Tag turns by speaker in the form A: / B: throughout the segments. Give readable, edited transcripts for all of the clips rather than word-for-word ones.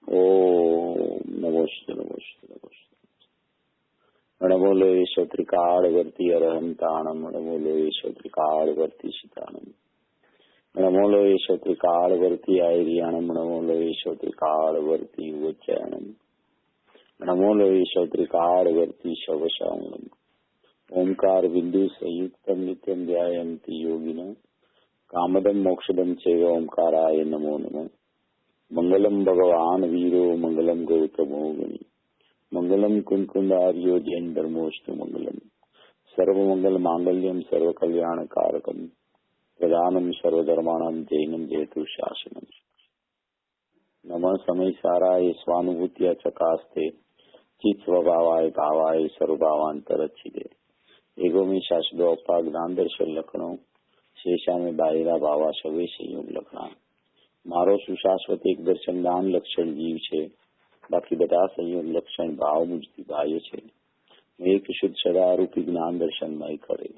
A: ઓમ નમોસ્તે નમોસ્તે નમોસ્તે. નમો લોયેશ ત્રિકાળવર્તી અરહંતાણમ. નમો લોયેશ ત્રિકાળવર્તી શિતાણમ. નમો લોયેશ ત્રિકાળવર્તી આયર્યાણમ. નમો લોયેશ ત્રિકાળવર્તી ઉચ્ચાયણમ. નમો લોયેશ ત્રિકાળવર્તી શવશામણમ. ઓમકાર બિંદુ સંયુક્તમ નિત્યમ ધ્યાયંતિ યોગિનો કામદમ મોક્ષદમ ચૈવ ઓમકારાય નમો નમઃ. મંગલમ ભગવાન વીરો મંગલમ ગૌતમો ગણી મંગલમ કુંકુંદાર્યો જૈન ધર્મોસ્તુ મંગલમ. સર્વમંગલ માંગલ્યમ સર્વકલ્યાણકારકમ પ્રધાનમ સર્વધર્માણામ જૈનમ જયતુ શાસનમ. નમઃ સમય સારાય સ્વાનુભૂત્યા ચકાસ્તે ચિત્ત સ્વભાવાય ભાવાય સર્વભાવાંતરચ્છિદે એગોમી શાશ્વતો અપા જ્ઞાન દર્શન લખણો શેષામે બાયરા ભાવા સવે સંયોગ લખણા. મારો સુશાશ્વત એક દર્શન જ્ઞાન લક્ષણ જીવ છે, બાકી બધા સંયોગ લક્ષણ ભાવ મુજથી બાહ્ય છે. એક શુદ્ધ સદારૂપી જ્ઞાન દર્શનમય કરે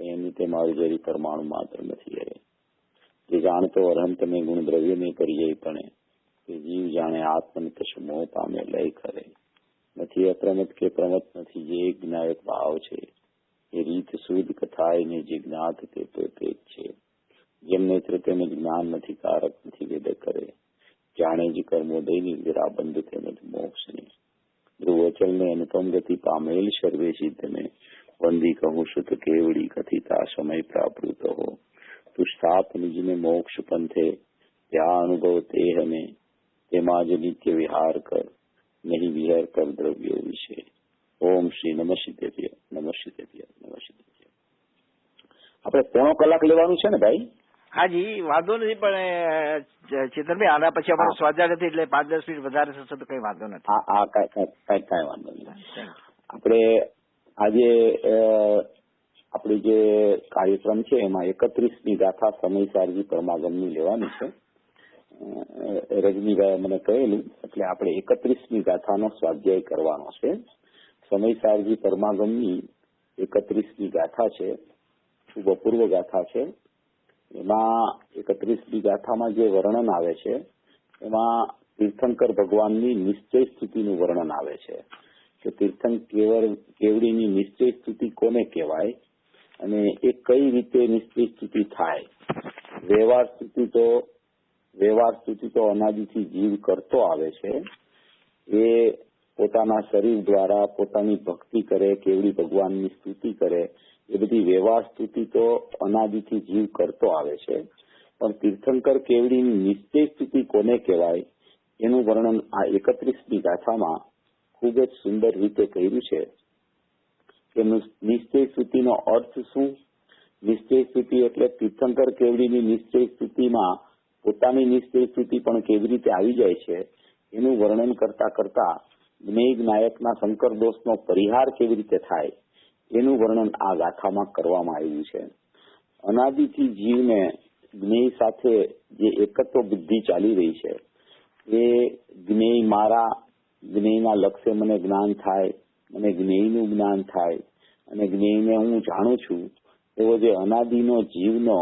A: એની તે મારું જરી પરમાણુ માત્ર નથી રહે. જે જાણતો અરહંત મેં ગુણ દ્રવ્ય મેં કરીએ પણ તે જીવ જાણે આત્મનિત મોહ પામે લય કરે. નથી અપ્રમત કે પ્રમત નથી, જે એક જ્ઞાયક ભાવ છે એ રીત શુદ્ધ કથાય ને જે જ્ઞાત તે તો તે જ છે. જેમ નેત્ર તેમજ જ્ઞાન નથી કારક નથી વેદ કરે, જાણે જ કર્મોદયની વિરાબંધ તેમજ મોક્ષની. ધ્રુવચલ ને અનુપમ ગતિ પામેલ સર્વે સિદ્ધ ને વંદી કહું સુત કેવડી કથિતા સમય પ્રાપ્ત હો. તું સ્થાપ નિજને મોક્ષ પંથે ત્યાં અનુભવ તે હમે તેમાં જ નિત્ય વિહાર કર નહીં વિહાર કર દ્રવ્યો વિશે. ઓમ શ્રી નમઃ સિદ્ધેભ્ય નમઃ સિદ્ધેભ્ય નમઃ સિદ્ધેભ્ય. આપણે પોણો કલાક લેવાનું છે ને ભાઈ?
B: હાજી, વાંધો નથી, પણ ચેતનભાઈ આના પછી અમારો સ્વાધ્યાય નથી એટલે 5-10 મિનિટ વધારે થશે તો કઈ વાંધો નથી.
A: હા, કઈ વાંધો નહીં. આપણે આજે આપણી જે કાર્યક્રમ છે એમાં 31મી ગાથા સમયસારજી પરમાગમની લેવાની છે. રજનીભાઈ મને કહેલું એટલે આપણે 31મી ગાથાનો સ્વાધ્યાય કરવાનો છે. સમયસારજી પરમાગમની 31મી ગાથા છે, શુભ અપૂર્વ ગાથા છે. એમાં 31મી ગાથામાં જે વર્ણન આવે છે એમાં તીર્થંકર ભગવાનની નિશ્ચય સ્થિતિનું વર્ણન આવે છે કે તીર્થંકર કેવડીની નિશ્ચય સ્થિતિ કોને કહેવાય અને એ કઈ રીતે નિશ્ચય સ્થિતિ થાય. વ્યવહાર સ્થિતિ તો અનાદિથી જીવ કરતો આવે છે. એ પોતાના શરીર દ્વારા પોતાની ભક્તિ કરે, કેવડી ભગવાનની સ્તુતિ કરે, એ બધી વ્યવહાર સ્થિતિ તો અનાદિથી જીવ કરતો આવે છે. પણ તીર્થંકર કેવડીની નિશ્ચય સ્થિતિ કોને કહેવાય એનું વર્ણન આ 31મી ગાથામાં ખૂબ જ સુંદર રીતે કર્યું છે. કે નિશ્ચય સ્થિતિનો અર્થ શું? નિશ્ચય સ્થિતિ એટલે તીર્થંકર કેવડીની નિશ્ચય સ્થિતિમાં પોતાની નિશ્ચય સ્થિતિ પણ કેવી રીતે આવી જાય છે એનું વર્ણન કરતા કરતા જ્ઞેય નાયકના શંકર દોષનો પરિહાર કેવી રીતે થાય એનું વર્ણન આ ગાથામાં કરવામાં આવ્યું છે. અનાદિથી જીવને જ્ઞેય સાથે જે એકત્વ બુદ્ધિ ચાલી રહી છે એ જ્ઞેય મારા, જ્ઞેયના લક્ષ્ય મને જ્ઞાન થાય, મને જ્ઞેયનું જ્ઞાન થાય અને જ્ઞેયને હું જાણું છું એવો જે અનાદિનો જીવનો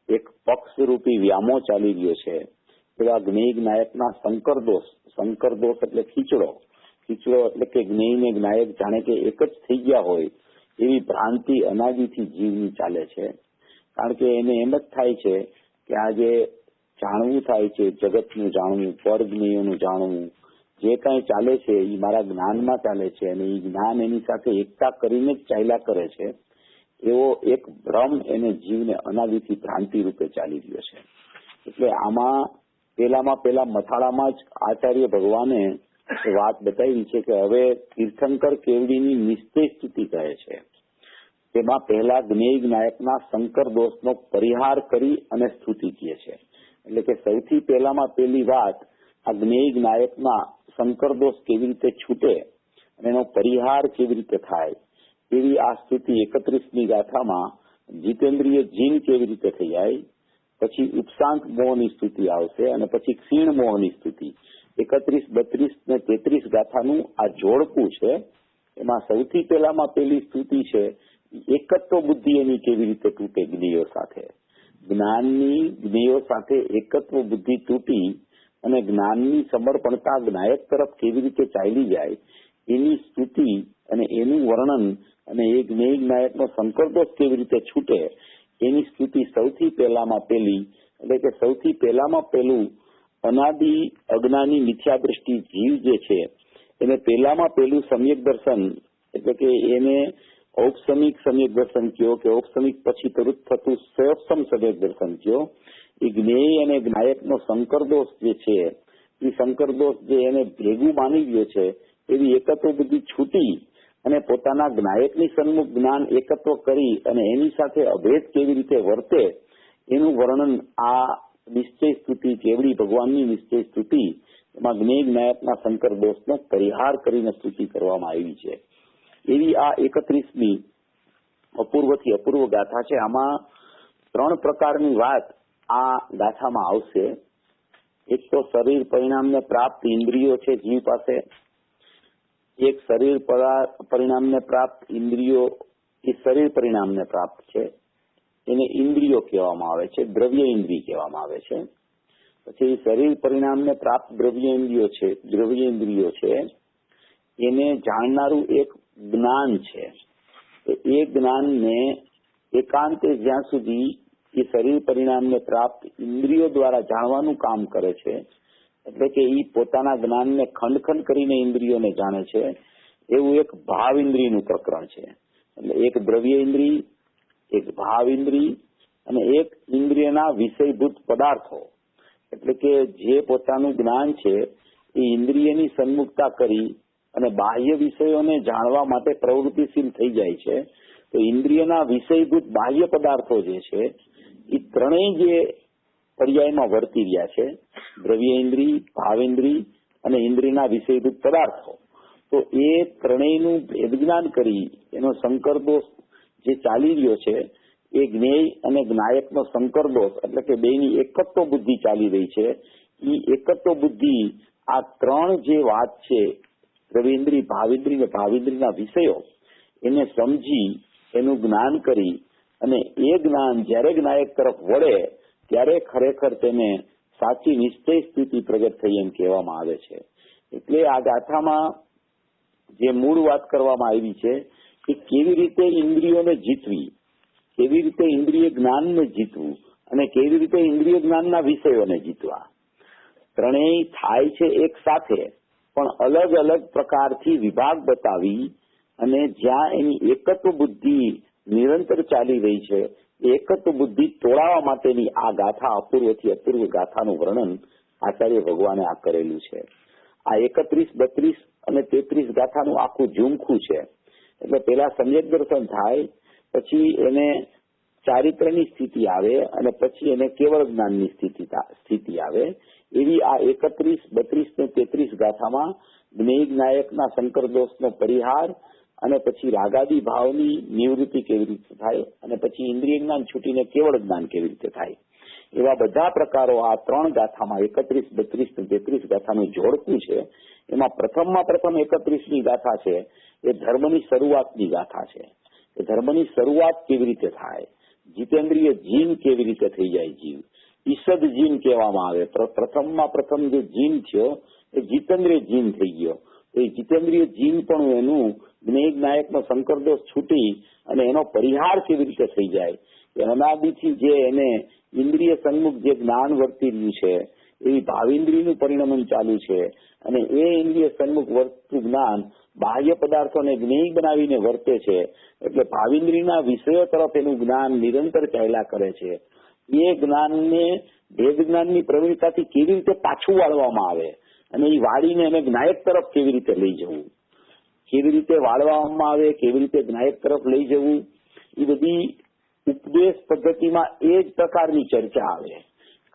A: એક પક્ષરૂપી વ્યામો ચાલી રહ્યો છે એવા જ્ઞેય નાયકના શંકર દોષ એટલે ખીચડો એટલે કે જ્ઞેયને જ્ઞાયક જાણે કે એક જ થઈ ગયા હોય એવી ભ્રાંતિ અનાદિથી જીવની ચાલે છે. કારણ કે એને એમ જ થાય છે કે આ જે જાણવું થાય છે, જગતનું જાણવું, પરજ્ઞેયોનું જાણવું, જે કાંઈ ચાલે છે એ મારા જ્ઞાનમાં ચાલે છે અને એ જ્ઞાન એની સાથે એકતા કરીને જ ચાલ્યા કરે છે એવો એક ભ્રમ એને જીવને અનાદિથી ભ્રાંતિ રૂપે ચાલી રહ્યો છે. એટલે આમાં પેલા મથાળામાં જ આચાર્ય ભગવાને વાત બતાવી છે કે હવે તીર્થંકર કેવડીની નિશ્ચય સ્થિતિ કહે છે. તેમાં પહેલા જ્ઞેય નાયકના શંકર દોષનો પરિહાર કરી અને સ્તુતિ કહે છે. એટલે કે સૌથી પહેલી વાત આ જ્ઞેય નાયકના શંકર દોષ કેવી રીતે છૂટે અને એનો પરિહાર કેવી રીતે થાય એવી આ સ્તુતિ 31મી ગાથામાં જીતેન્દ્રિય જીન કેવી રીતે થઈ જાય, પછી ઉપશાંત મોહની સ્તુતિ આવશે અને પછી ક્ષીણ મોહની સ્તુતિ. 31, 32 ને 33 ગાથાનું આ જોડકું છે. એમાં સૌથી પહેલી સ્તુતિ છે એકત્વ બુદ્ધિ એની કેવી રીતે તૂટે જ્ઞેયો સાથે. જ્ઞાનની જ્ઞેયો સાથે એકત્વ બુદ્ધિ તૂટી અને જ્ઞાનની સમર્પણતા જ્ઞાયક તરફ કેવી રીતે ચાલી જાય એની સ્તુતિ અને એનું વર્ણન અને એ જ્ઞેય જ્ઞાયકનો સંકરદોષ કેવી રીતે છૂટે એની સ્તુતિ સૌથી પહેલામાં પહેલી, એટલે કે સૌથી પહેલામાં પહેલું અનાદિ અજ્ઞાની મિથ્યા દ્રષ્ટિ જીવ જે છે એને પહેલામાં પહેલું સમ્યક દર્શન, એટલે કે એને ઔપસમિક સમ્યક દર્શન કયો કે ઔપસમિક પછી તરત થતું સયોપસમ સમ્યક દર્શન કયો, એ જ્ઞેય અને જ્ઞાયકનો સંકરદોષ જે છે એ સંકરદોષ જે એને ભેગું માની ગયો છે એવી એકત્વ બુદ્ધિ છૂટી અને પોતાના જ્ઞાયકની સન્મુખ જ્ઞાન એકત્વ કરી અને એની સાથે અભેદ કેવી રીતે વર્તે એનું વર્ણન આ નિશ્ચય સ્તુતિ, કેવડી ભગવાનની નિશ્ચય સ્તુતિ, એમાં જ્ઞેય જ્ઞાયકના સંકર દોષનો પરિહાર કરીને સ્તુતિ કરવામાં આવી છે. એવી આ 31મી અપૂર્વથી અપૂર્વ ગાથા છે. આમાં 3 પ્રકારની વાત આ ગાથામાં આવશે. એક તો શરીર પરિણામને પ્રાપ્ત ઇન્દ્રિયો છે જીવ પાસે, એક શરીર પરિણામને પ્રાપ્ત ઇન્દ્રિયો એ શરીર પરિણામને પ્રાપ્ત છે એને ઇન્દ્રિયો કહેવામાં આવે છે, દ્રવ્ય ઇન્દ્રિય કહેવામાં આવે છે. પછી શરીર પરિણામને પ્રાપ્ત દ્રવ્ય ઇન્દ્રિયો છે એને જાણનારું એક જ્ઞાન છે. એ જ્ઞાનને એકાંતે જ્યાં સુધી એ શરીર પરિણામને પ્રાપ્ત ઇન્દ્રિયો દ્વારા જાણવાનું કામ કરે છે, એટલે કે એ પોતાના જ્ઞાનને ખંડ ખંડ કરીને ઇન્દ્રિયોને જાણે છે, એવું એક ભાવ ઇન્દ્રિયનું પ્રકરણ છે. એટલે એક દ્રવ્ય ઇન્દ્રિય, એક ભાવ ઇન્દ્રિય અને એક ઇન્દ્રિયના વિષયભૂત પદાર્થો, એટલે કે જે પોતાનું જ્ઞાન છે એ ઇન્દ્રિયની સન્મુખતા કરી અને બાહ્ય વિષયોને જાણવા માટે પ્રવૃત્તિશીલ થઈ જાય છે. તો ઇન્દ્રિયના વિષયભૂત બાહ્ય પદાર્થો જે છે એ ત્રણેય જે પર્યાયમાં વર્તી રહ્યા છે, દ્રવ્ય ઇન્દ્રિય, ભાવેન્દ્રિય અને ઇન્દ્રિયના વિષયભૂત પદાર્થો, તો એ ત્રણેયનું ભેદજ્ઞાન કરી એનો સંકરદોષ જે ચાલી રહ્યો છે એ જ્ઞેય અને જ્ઞાયકનો સંકરદોષ, એટલે કે બેની એકત્વ બુદ્ધિ ચાલી રહી છે. એ એકત્વ બુદ્ધિ આ 3 જે વાત છે દ્રવ્યેન્દ્રિય, ભાવેન્દ્રિય અને ભાવેન્દ્રિયના વિષયો એને સમજી એનું જ્ઞાન કરી અને એ જ્ઞાન જ્યારે જ્ઞાયક તરફ વળે ત્યારે ખરેખર તેને સાચી નિશ્ચય સ્થિતિ પ્રગટ થઈ એમ કહેવામાં આવે છે. એટલે આ ગાથામાં જે મૂળ વાત કરવામાં આવી છે કે કેવી રીતે ઇન્દ્રિયોને જીતવી, કેવી રીતે ઇન્દ્રિય જ્ઞાનને જીતવું અને કેવી રીતે ઇન્દ્રિય જ્ઞાનના વિષયોને જીતવા. ત્રણેય થાય છે એક સાથે પણ અલગ અલગ પ્રકારથી વિભાગ બતાવી અને જ્યાં એની એકત્વ બુદ્ધિ નિરંતર ચાલી રહી છે એ એકત્વ બુદ્ધિ તોડાવવા માટેની આ ગાથા અપૂર્વથી અપૂર્વ ગાથાનું વર્ણન આચાર્ય ભગવાને આ કરેલું છે. આ 31, 32 અને 33 ગાથાનું આખું ઝુમખું છે. એટલે પેલા સમ્યક દર્શન થાય, પછી એને ચારિત્રની સ્થિતિ આવે અને પછી એને કેવળ જ્ઞાનની સ્થિતિ આવે. એવી આ 31, 32 ને 33 ગાથામાં જ્ઞેય જ્ઞાયકના સંકરદોષનો પરિહાર અને પછી રાગાદી ભાવની નિવૃત્તિ કેવી રીતે થાય અને પછી ઇન્દ્રિય જ્ઞાન છૂટીને કેવળ જ્ઞાન કેવી રીતે થાય, એવા બધા પ્રકારો આ 3 ગાથામાં 31, 32 ને 33 ગાથાનું જોડકું છે. એમાં પ્રથમ 31મી ગાથા છે એ ધર્મની શરૂઆતની ગાથા છે. એ ધર્મની શરૂઆત કેવી રીતે થાય, જીતેન્દ્રિય જીન કેવી રીતે થઈ જાય જીવ, ઈષદ જીન કહેવામાં આવે. પ્રથમ જે જીન થયો એ જીતેન્દ્રિય જીન થઈ ગયો. એ જીતેન્દ્રિય જીન પણ એનું જ્ઞેય જ્ઞાયકનો સંકરદોષ છૂટી અને એનો પરિહાર કેવી રીતે થઈ જાય. એ અનાદિથી જે એને ઇન્દ્રિય સન્મુખ જે જ્ઞાન વર્તી રહ્યું છે એવી ભાવેન્દ્રિયનું પરિણમન ચાલુ છે અને એ ઇન્દ્રિય સન્મુખ વર્તતું જ્ઞાન બાહ્ય પદાર્થોને જ્ઞેય બનાવીને વર્તે છે. એટલે ભાવેન્દ્રિયના વિષયો તરફ એનું જ્ઞાન નિરંતર ચાલ્યા કરે છે. એ જ્ઞાનને ભેદ જ્ઞાનની પ્રવીણતાથી કેવી રીતે પાછું વાળવામાં આવે અને એ વાળીને એને જ્ઞાયક તરફ કેવી રીતે લઈ જવું, કેવી રીતે વાળવામાં આવે, કેવી રીતે જ્ઞાયક તરફ લઈ જવું, એ બધી ઉપદેશ પદ્ધતિમાં એ જ પ્રકારની ચર્ચા આવે.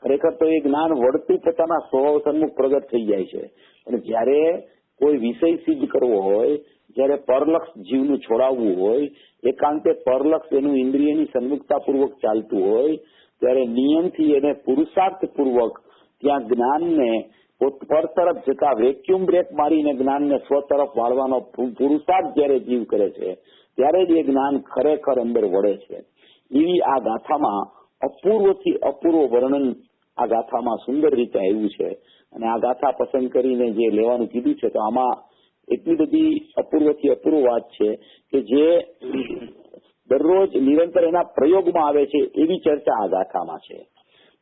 A: ખરેખર તો એ જ્ઞાન વળતું પોતાના સ્વભાવ સન્મુખ પ્રગટ થઈ જાય છે. અને જયારે કોઈ વિષય સિદ્ધ કરવો હોય, જયારે પરલક્ષ જીવનું છોડાવવું હોય, એકાંતે પરલક્ષ એનું ઇન્દ્રિયની સન્મુખતાપૂર્વક ચાલતું હોય, ત્યારે નિયમથી એને પુરુષાર્થપૂર્વક ત્યાં જ્ઞાનને પર તરફ જતા વેક્યુમ બ્રેક મારીને જ્ઞાનને સ્વ તરફ વાળવાનો પુરુષાર્થ જયારે જીવ કરે છે ત્યારે જ એ જ્ઞાન ખરેખર અંદર વળે છે. એવી આ ગાથામાં અપૂર્વથી અપૂર્વ વર્ણન આ ગાથામાં સુંદર રીતે આવ્યું છે. અને આ ગાથા પસંદ કરીને જે લેવાનું કીધું છે તો આમાં એટલી બધી અપૂર્વથી અપૂર્વ વાત છે કે જે દરરોજ નિરંતર એના પ્રયોગમાં આવે છે એવી ચર્ચા આ ગાથામાં છે.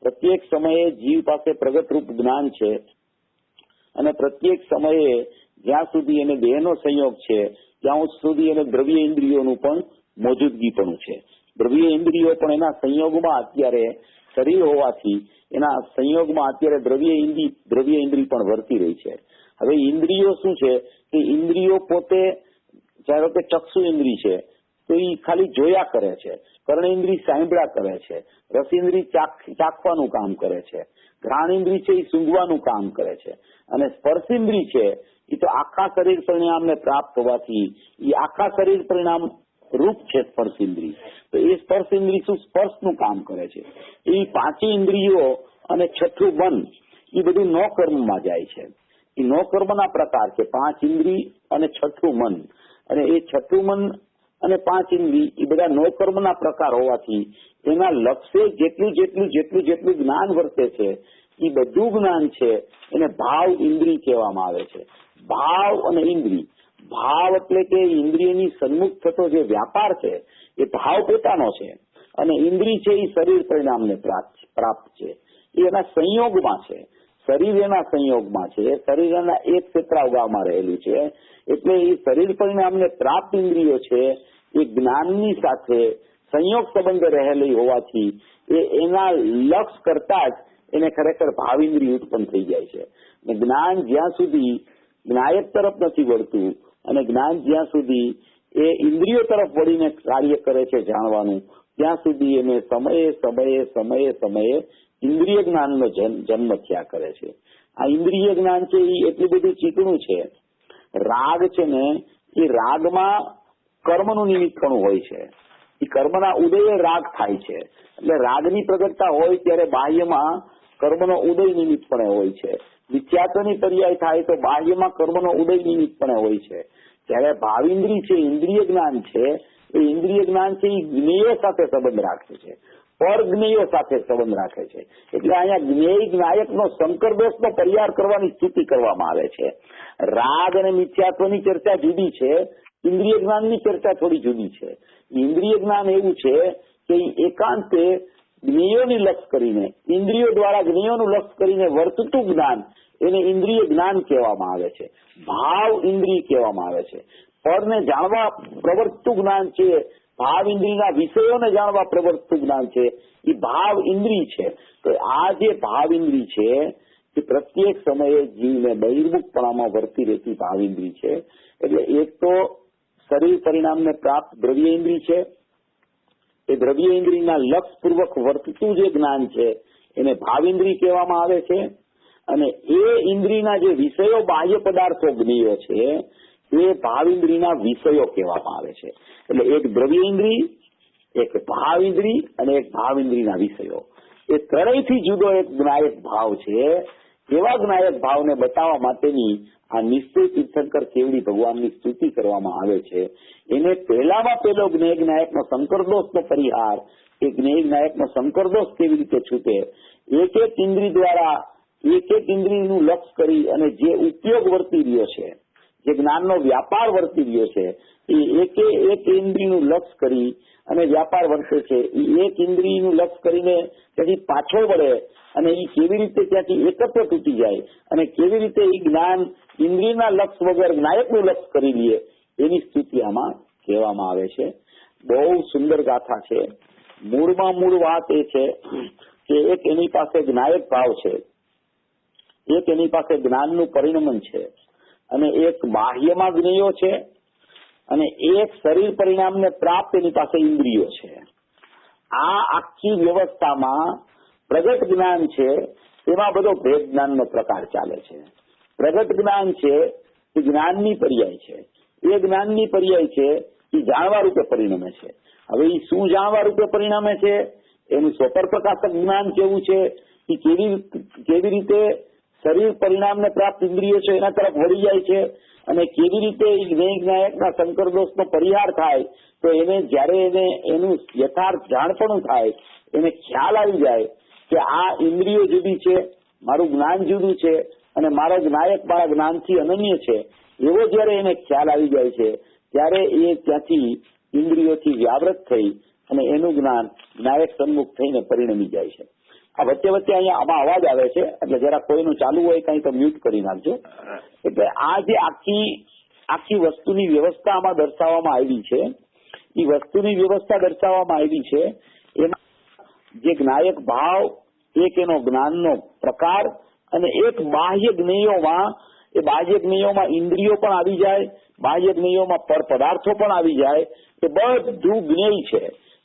A: પ્રત્યેક સમયે જીવ પાસે પ્રગટરૂપ જ્ઞાન છે અને પ્રત્યેક સમયે જ્યાં સુધી એને દેહનો સંયોગ છે ત્યાં સુધી એને દ્રવ્ય ઇન્દ્રિયોનું પણ મોજૂદગીપણું છે. દ્રવ્ય ઇન્દ્રિયો પણ એના સંયોગમાં અત્યારે શરીર હોવાથી એના સંયોગમાં અત્યારે દ્રવ્ય ઇન્દ્રિય પણ વર્તી રહી છે. હવે ઇન્દ્રિયો શું છે કે ઇન્દ્રિયો પોતે ધારો કે ચક્ષુ ઇન્દ્રિય છે તો એ ખાલી જોયા કરે છે, કર્ણ ઇન્દ્રિય સાંભળ્યા કરે છે, રસ ઇન્દ્રિય ચાખવાનું કામ કરે છે, ઘ્રાણ ઇન્દ્રિય છે એ સૂંઘવાનું કામ કરે છે અને સ્પર્શ ઇન્દ્રિય છે એ તો આખા શરીર પરિણામને પ્રાપ્ત હોવાથી એ આખા શરીર પરિણામ રૂપ છે સ્પર્શ ઇન્દ્રિય. તો એ સ્પર્શ ઇન્દ્રિય શું સ્પર્શનું કામ કરે છે. એ પાંચે ઇન્દ્રિયો અને છઠ્ઠું મન એ બધું નો કર્મમાં જાય છે. એ નો કર્મના પ્રકાર છે. 5 ઇન્દ્રિય અને છઠ્ઠું મન, અને એ છઠ્ઠું મન અને 5 ઇન્દ્રિય એ બધા નો કર્મના પ્રકાર હોવાથી એના લક્ષ્ય જેટલું જ્ઞાન વર્તે છે એ બધું જ્ઞાન છે એને ભાવ ઇન્દ્રિય કહેવામાં આવે છે. ભાવ અને ઇન્દ્રિય, ભાવ એટલે કે ઇન્દ્રિયની સન્મુખ થતો જે વ્યાપાર છે એ ભાવ પોતાનો છે અને ઇન્દ્રિય છે એ શરીર પરિણામને પ્રાપ્ત છે. એ એના સંયોગમાં છે. શરીર એના સંયોગમાં છે. શરીર એના એક ક્ષેત્રાવગામાં રહેલું છે. એટલે એ શરીર પરિણામને પ્રાપ્ત ઇન્દ્રિયો છે એ જ્ઞાનની સાથે સંયોગ સંબંધ રહેલી હોવાથી એના લક્ષ કરતા જ એને ખરેખર ભાવ ઇન્દ્રિય ઉત્પન્ન થઈ જાય છે. જ્ઞાન જ્યાં સુધી જ્ઞાયક તરફ નથી વળતું અને જ્ઞાન જ્યાં સુધી એ ઇન્દ્રિયો તરફ વળીને કાર્ય કરે છે જાણવાનું, ત્યાં સુધી એને સમયે ઇન્દ્રિય જ્ઞાનનો જન્મ થયા કરે છે. આ ઇન્દ્રિય જ્ઞાન છે એ એટલું બધું ચીકણું છે. રાગ છે ને એ રાગમાં કર્મનું નિમિત્તપણું હોય છે. એ કર્મના ઉદયે રાગ થાય છે. એટલે રાગની પ્રગટતા હોય ત્યારે બાહ્યમાં કર્મનો ઉદય નિમિત્તપણે હોય છે. વિખ્યાતોની પર્યાય થાય તો બાહ્યમાં કર્મનો ઉદય નિમિત્તપણે હોય છે. જ્યારે ભાવિન્દ્રિય છે, ઇન્દ્રિય જ્ઞાન છે, એ ઇન્દ્રિય જ્ઞાન છે એ જ્ઞેયો સાથે સંબંધ રાખે છે, પર જ્ઞેયો સાથે સંબંધ રાખે છે. એટલે અહીંયા જ્ઞેય જ્ઞાયકનો શંકર દોષનો પરિહાર કરવાની સ્તુતિ કરવામાં આવે છે. રાગ અને મિથ્યાત્વની ચર્ચા જુદી છે, ઇન્દ્રિય જ્ઞાનની ચર્ચા થોડી જુદી છે. ઇન્દ્રિય જ્ઞાન એવું છે કે એકાંતે જ્ઞેયોની લક્ષ કરીને, ઇન્દ્રિયો દ્વારા જ્ઞેયોનું લક્ષ કરીને વર્તતું જ્ઞાન એને ઇન્દ્રિય જ્ઞાન કહેવામાં આવે છે. ભાવ ઇન્દ્રિય કહેવામાં આવે છે. પરને જાણવા પ્રવર્તતું જ્ઞાન છે, ભાવ ઇન્દ્રિયના વિષયોને જાણવા પ્રવર્તતું જ્ઞાન છે, એ ભાવ ઇન્દ્રિય છે. તો આ જે ભાવ ઇન્દ્રિય છે એ પ્રત્યેક સમયે જીવને બહિર્મુખપણામાં વર્તી રહેતી ભાવ ઇન્દ્રિય છે. એટલે એક તો શરીર પરિણામને પ્રાપ્ત દ્રવ્ય ઇન્દ્રિય છે. એ દ્રવ્ય ઇન્દ્રિયના લક્ષપૂર્વક વર્તતું જે જ્ઞાન છે એને ભાવ ઇન્દ્રિય કહેવામાં આવે છે. અને એ ઇન્દ્રિયના જે વિષયો બાહ્ય પદાર્થો જ્ઞેયો છે એ ભાવ ઇન્દ્રિયના વિષયો કહેવામાં આવે છે. એટલે એક દ્રવ્ય ઇન્દ્રિય, એક ભાવ ઇન્દ્રિય અને એક ભાવ ઇન્દ્રિયના વિષયો, એ ત્રણેયથી જુદો એક જ્ઞાયક ભાવ છે. એવા જ્ઞાયક ભાવને બતાવવા માટેની આ નિશ્ચય તીર્થંકર કેવડી ભગવાનની સ્તુતિ કરવામાં આવે છે. એને પહેલામાં પહેલો જ્ઞેય જ્ઞાયકનો શંકરદોષનો પરિહાર, એ જ્ઞેય જ્ઞાયકનો શંકરદોષ કેવી રીતે છૂટે, એક એક ઇન્દ્રિય દ્વારા એક એક ઇન્દ્રિયનું લક્ષ કરી અને જે ઉપયોગ વર્તી રહ્યો છે, જે જ્ઞાનનો વ્યાપાર વર્તી રહ્યો છે, એ એક ઇન્દ્રિયનું લક્ષ કરી અને વ્યાપાર વર્તે છે. એ એક ઇન્દ્રિયનું લક્ષ કરીને ત્યાંથી પાછો વળે અને એ કેવી રીતે ત્યાંથી એકત્ર તૂટી જાય અને કેવી રીતે એ જ્ઞાન ઇન્દ્રિયના લક્ષ વગર જ્ઞાયકનું લક્ષ કરી લે એની સ્થિતિ આમાં કહેવામાં આવે છે. બહુ સુંદર ગાથા છે. મૂળમાં મૂળ વાત એ છે કે એક એની પાસે જ્ઞાયક ભાવ છે, એક એની પાસે જ્ઞાનનું પરિણમન છે અને એક બાહ્યમાં જ્ઞેયો છે અને એક શરીર પરિણામને પ્રાપ્ત એની પાસે ઇન્દ્રિયો છે. આ આખી વ્યવસ્થામાં પ્રગટ જ્ઞાન છે એમાં બધો ભેદ જ્ઞાનનો પ્રકાર ચાલે છે. પ્રગટ જ્ઞાન છે એ જ્ઞાનની પર્યાય છે. એ જ્ઞાનની પર્યાય છે એ જાણવા રૂપે પરિણમે છે. હવે એ શું જાણવા રૂપે પરિણમે છે, એનું સ્વપર પ્રકાશક જ્ઞાન કેવું છે, એ કેવી રીતે શરીર પરિણામને પ્રાપ્ત ઇન્દ્રિયો છે એના તરફ વળી જાય છે અને કેવી રીતે એ જ્ઞેય જ્ઞાયકના શંકરદોષનો પરિહાર થાય તો એને જ્યારે એને એનું યથાર્થ જાણપણું થાય, એને ખ્યાલ આવી જાય કે આ ઇન્દ્રિયો જુદી છે, મારું જ્ઞાન જુદું છે અને મારો જ્ઞાયક મારા જ્ઞાનથી અનન્ય છે, એવો જયારે એને ખ્યાલ આવી જાય છે ત્યારે એ ત્યાંથી ઇન્દ્રિયોથી વ્યાવૃત થઈ અને એનું જ્ઞાન જ્ઞાયક સન્મુખ થઈને પરિણમી જાય છે. આ વચ્ચે વચ્ચે અહીંયા આમાં અવાજ આવે છે એટલે જરા કોઈનું ચાલુ હોય કઈ તો મ્યુટ કરી નાખજો. એટલે આ જે આખી વસ્તુની વ્યવસ્થા આમાં દર્શાવવામાં આવી છે, એ વસ્તુની વ્યવસ્થા દર્શાવવામાં આવી છે એમાં જે જ્ઞાયક ભાવ, એક એનો જ્ઞાનનો પ્રકાર અને એક બાહ્ય જ્ઞેયોમાં, એ બાહ્ય જ્ઞેયોમાં ઇન્દ્રિયો પણ આવી જાય, બાહ્ય જ્ઞેયોમાં પર પદાર્થો પણ આવી જાય, એ બધું જ્ઞેય છે.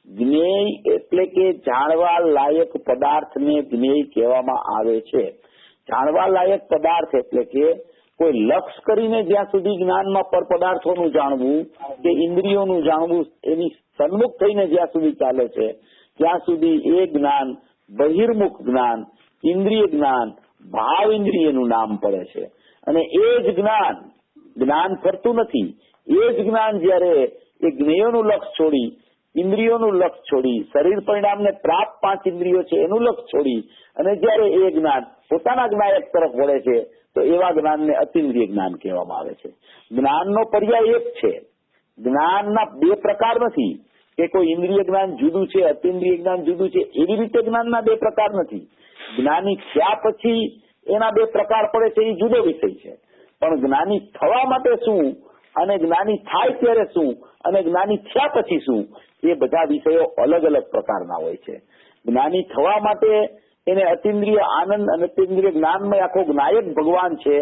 A: જ્ઞેય એટલે કે જાણવા લાયક પદાર્થને જ્ઞેય કહેવામાં આવે છે. જાણવા લાયક પદાર્થ એટલે કે કોઈ લક્ષ કરીને જ્યાં સુધી જ્ઞાનમાં પર પદાર્થોનું જાણવું કે ઇન્દ્રિયોનું જાણવું એની સન્મુખ થઈને જ્યાં સુધી ચાલે છે ત્યાં સુધી એ જ્ઞાન બહિર્મુખ જ્ઞાન, ઇન્દ્રિય જ્ઞાન, ભાવ ઇન્દ્રિયનું નામ પડે છે. અને એ જ જ્ઞાન ફરતું નથી. એ જ જ્ઞાન જયારે એ જ્ઞેયોનું લક્ષ છોડી, ઇન્દ્રિયોનું લક્ષ છોડી, શરીર પરિણામને પ્રાપ્ત 5 ઇન્દ્રિયો છે એનું લક્ષ છોડી અને જયારે એ જ્ઞાન પોતાના જ્ઞાયક તરફ વળે છે તો એવા જ્ઞાનને અતિન્દ્રિય જ્ઞાન કહેવામાં આવે છે. જ્ઞાનનો પર્યાય એક છે. જ્ઞાનના 2 પ્રકાર નથી કે કોઈ ઇન્દ્રિય જ્ઞાન જુદું છે, અતિન્દ્રિય જ્ઞાન જુદું છે, એવી રીતે જ્ઞાનના 2 પ્રકાર નથી. જ્ઞાની થયા પછી એના 2 પ્રકાર પડે છે, એ જુદો વિષય છે. પણ જ્ઞાની થવા માટે શું અને જ્ઞાની થાય ત્યારે શું અને જ્ઞાની થયા પછી શું, એ બધા વિષયો અલગ અલગ પ્રકારના હોય છે. જ્ઞાની થવા માટે એને અતિન્દ્રિય આનંદ અને અતિન્દ્રિય જ્ઞાનમાં આખો જ્ઞાયક ભગવાન છે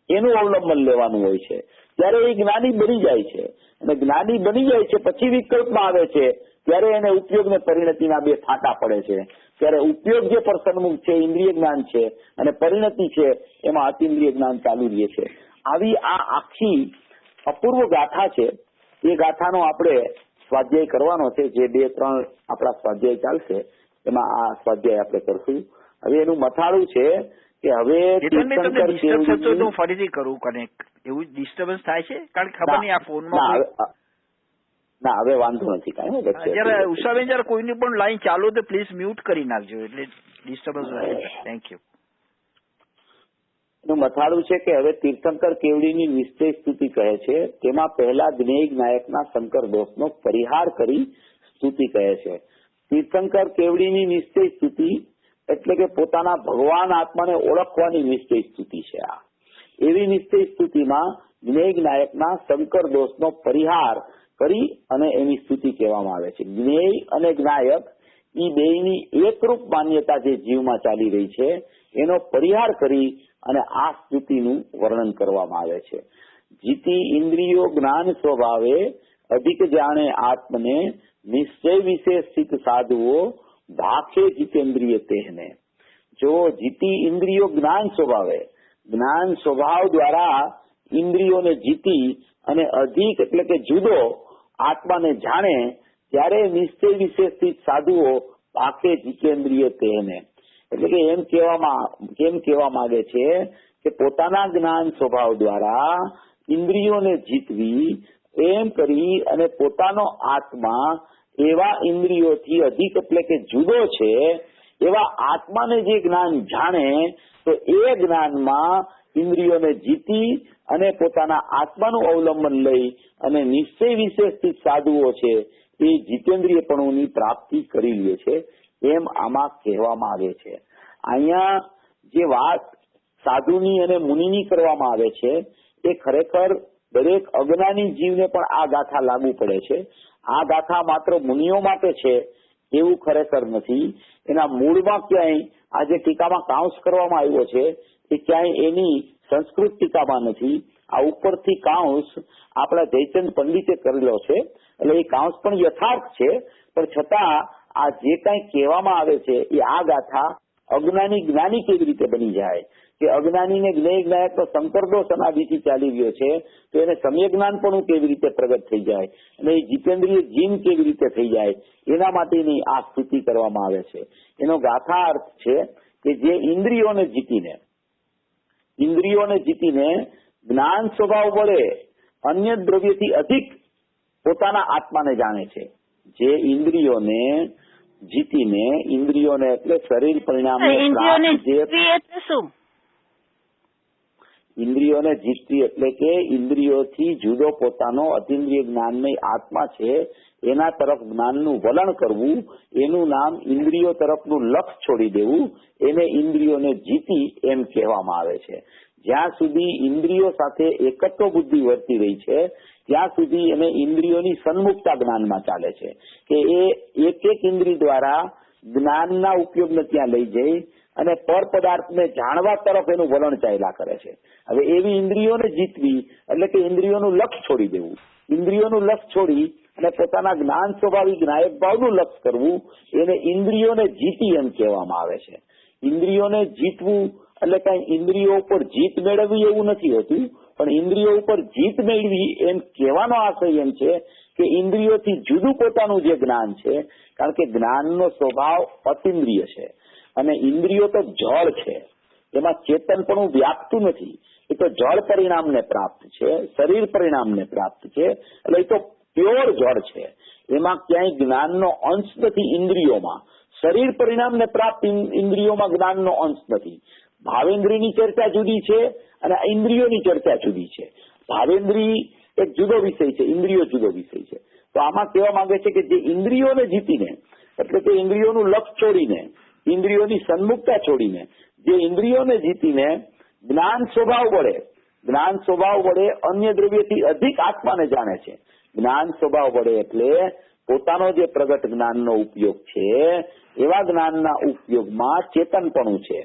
A: એનું અવલંબન લેવાનું હોય છે. ત્યારે એ જ્ઞાની બની જાય છે અને જ્ઞાની બની જાય છે પછી વિકલ્પમાં આવે છે ત્યારે એને ઉપયોગ ને પરિણતિના 2 ફાંટા પડે છે. ત્યારે ઉપયોગ જે સન્મુખ છે ઇન્દ્રિય જ્ઞાન છે અને પરિણતિ છે એમાં અતિન્દ્રિય જ્ઞાન ચાલુ રહે છે. આવી આ આખી અપૂર્વ ગાથા છે. એ ગાથાનો આપણે સ્વાધ્યાય કરવાનો છે. જે 2-3 આપણા સ્વાધ્યાય ચાલશે એમાં આ સ્વાધ્યાય આપણે કરશું. હવે એનું મથાળું છે કે હવે
B: ફરીથી કરું કનેક્ટ, એવું ડિસ્ટર્બન્સ થાય છે કારણ કે ખબર નહીં આ ફોનમાં.
A: ના હવે વાંધો નથી કાંઈ.
B: જયારે ઉષાબેન જયારે કોઈની પણ લાઈન ચાલુ તો પ્લીઝ મ્યુટ કરી નાખજો એટલે ડિસ્ટર્બન્સ રહે. Thank you.
A: એનું મથાળું છે કે હવે તીર્થંકર કેવડીની નિશ્ચય સ્તુતિ કહે છે તેમાં પહેલા જ્ઞેય જ્ઞાયકના શંકર દોષનો પરિહાર કરી સ્તુતિ કહે છે. તીર્થંકર કેવડીની નિશ્ચય સ્તુતિ એટલે કે પોતાના ભગવાન આત્માને ઓળખવાની નિશ્ચય સ્તુતિ છે. આ એવી નિશ્ચય સ્તુતિમાં જ્ઞેય જ્ઞાયકના શંકર દોષનો પરિહાર કરી અને એની સ્તુતિ કહેવામાં આવે છે. જ્ઞેય અને જ્ઞાયક એ બેયની એકરૂપ માન્યતા જે જીવમાં ચાલી રહી છે એનો પરિહાર કરી અને આ સ્તુતિનું વર્ણન કરવામાં આવે છે. જીતી ઇન્દ્રિયો જ્ઞાન સ્વભાવે અધિક જાણે આત્મને નિશ્ચય વિશે સ્થિત સાધુઓ ભાખે જીતેન્દ્રિય તેહને. જો જીતી ઇન્દ્રિયો જ્ઞાન સ્વભાવે, જ્ઞાન સ્વભાવ દ્વારા ઇન્દ્રિયોને જીતી અને અધિક એટલે કે જુદો આત્માને જાણે ત્યારે નિશ્ચય વિશે સ્થિત સાધુઓ ભાખે જીતેન્દ્રિય તેહને. એટલે કે કેમ કહેવા માંગે છે કે પોતાના જ્ઞાન સ્વભાવ દ્વારા ઇન્દ્રિયોને જીતવી એમ કરી અને પોતાનો આત્મા એવા ઇન્દ્રિયોથી અધિક એટલે કે જુદો છે એવા આત્માને જે જ્ઞાન જાણે તો એ જ્ઞાનમાં ઇન્દ્રિયોને જીતી અને પોતાના આત્માનું અવલંબન લઈ અને નિશ્ચય વિશેષિત સાધુઓ છે એ જીતેન્દ્રિયપણુની પ્રાપ્તિ કરી લે છે એમ આમાં કહેવામાં આવે છે. અહીંયા જે વાત સાધુની અને મુનિની કરવામાં આવે છે એ ખરેખર દરેક અજ્ઞાની જીવને પણ આ ગાથા લાગુ પડે છે. આ ગાથા માત્ર મુનિઓ માટે છે એવું ખરેખર નથી. એના મૂળમાં ક્યાંય આ જે ટીકામાં કાઉન્સ કરવામાં આવ્યો છે એ ક્યાંય એની સંસ્કૃત ટીકામાં નથી. આ ઉપરથી કાઉન્સ આપણા જયચંદ પંડિતે કરેલો છે એટલે એ કાઉન્સ પણ યથાર્થ છે, પણ છતાં આ જે કાંઈ કહેવામાં આવે છે એ આ ગાથા અજ્ઞાની જ્ઞાની કેવી રીતે બની જાય કે અજ્ઞાનીને જ્ઞેય જ્ઞાયકનો સંકરદોષ અનાદિથી ચાલી રહ્યો છે તો એને સમ્યક જ્ઞાનપણું કેવી રીતે પ્રગટ થઈ જાય અને એ જીતેન્દ્રિય જીન કેવી રીતે થઈ જાય એના માટેની આ સ્તુતિ કરવામાં આવે છે. એનો ગાથા અર્થ છે કે જે ઇન્દ્રિયોને જીતીને જ્ઞાન સ્વભાવ વડે અન્ય દ્રવ્યથી અધિક પોતાના આત્માને જાણે છે. જે ઇન્દ્રિયોને જીતીને ઇન્દ્રિયોને એટલે શરીર પરિણામને ઇન્દ્રિયોને જીતવી એટલે કે ઇન્દ્રિયોથી જુદો પોતાનો અતિન્દ્રિય જ્ઞાનમય આત્મા છે એના તરફ જ્ઞાનનું વલણ કરવું, એનું નામ ઇન્દ્રિયો તરફનું લક્ષ છોડી દેવું, એને ઇન્દ્રિયોને જીતી એમ કહેવામાં આવે છે. જ્યાં સુધી ઇન્દ્રિયો સાથે એકત્વ બુદ્ધિ વર્તી રહી છે ત્યાં સુધી એને ઇન્દ્રિયોની સન્મુખતા જ્ઞાનમાં ચાલે છે કે એ એક એક ઇન્દ્રિય દ્વારા જ્ઞાનના ઉપયોગને ત્યાં લઈ જઈ અને પર પદાર્થને જાણવા તરફ એનું વલણ ચાલ્યા કરે છે. હવે એવી ઇન્દ્રિયોને જીતવી એટલે કે ઇન્દ્રિયોનું લક્ષ છોડી દેવું, ઇન્દ્રિયોનું લક્ષ છોડી અને પોતાના જ્ઞાન સ્વભાવિક નાયક ભાવનું લક્ષ કરવું, એને ઇન્દ્રિયોને જીતી એમ કહેવામાં આવે છે. ઇન્દ્રિયોને જીતવું એટલે કઈ ઇન્દ્રિયો ઉપર જીત મેળવવી એવું નથી હોતું, પણ ઇન્દ્રિયો ઉપર જીત મેળવી એમ કહેવાનો આશય એમ છે કે ઇન્દ્રિયોથી જુદું પોતાનું જે જ્ઞાન છે, કારણ કે જ્ઞાનનો સ્વભાવ અતિન્દ્રિય છે અને ઇન્દ્રિયો તો જળ છે, એમાં ચેતનપણું વ્યાપતું નથી, એ તો જળ પરિણામને પ્રાપ્ત છે, શરીર પરિણામને પ્રાપ્ત છે, એટલે એ તો પ્યોર જળ છે, એમાં ક્યાંય જ્ઞાનનો અંશ નથી. ઇન્દ્રિયોમાં શરીર પરિણામને પ્રાપ્ત ઇન્દ્રિયોમાં જ્ઞાનનો અંશ નથી. ભાવેન્દ્રિયની ચર્ચા જુદી છે અને ઇન્દ્રિયોની ચર્ચા જુદી છે. ભાવેન્દ્રિય એક જુદો વિષય છે, ઇન્દ્રિયો જુદો વિષય છે. તો આમાં કહેવા માંગે છે કે જે ઇન્દ્રિયોને જીતીને એટલે કે ઇન્દ્રિયોનું લક્ષ છોડીને, ઇન્દ્રિયોની સન્મુખતા છોડીને, જે ઇન્દ્રિયોને જીતીને જ્ઞાન સ્વભાવ વડે અન્ય દ્રવ્યથી અધિક આત્માને જાણે છે. જ્ઞાન સ્વભાવ વડે એટલે પોતાનો જે પ્રગટ જ્ઞાનનો ઉપયોગ છે એવા જ્ઞાનના ઉપયોગમાં ચેતનપણું છે.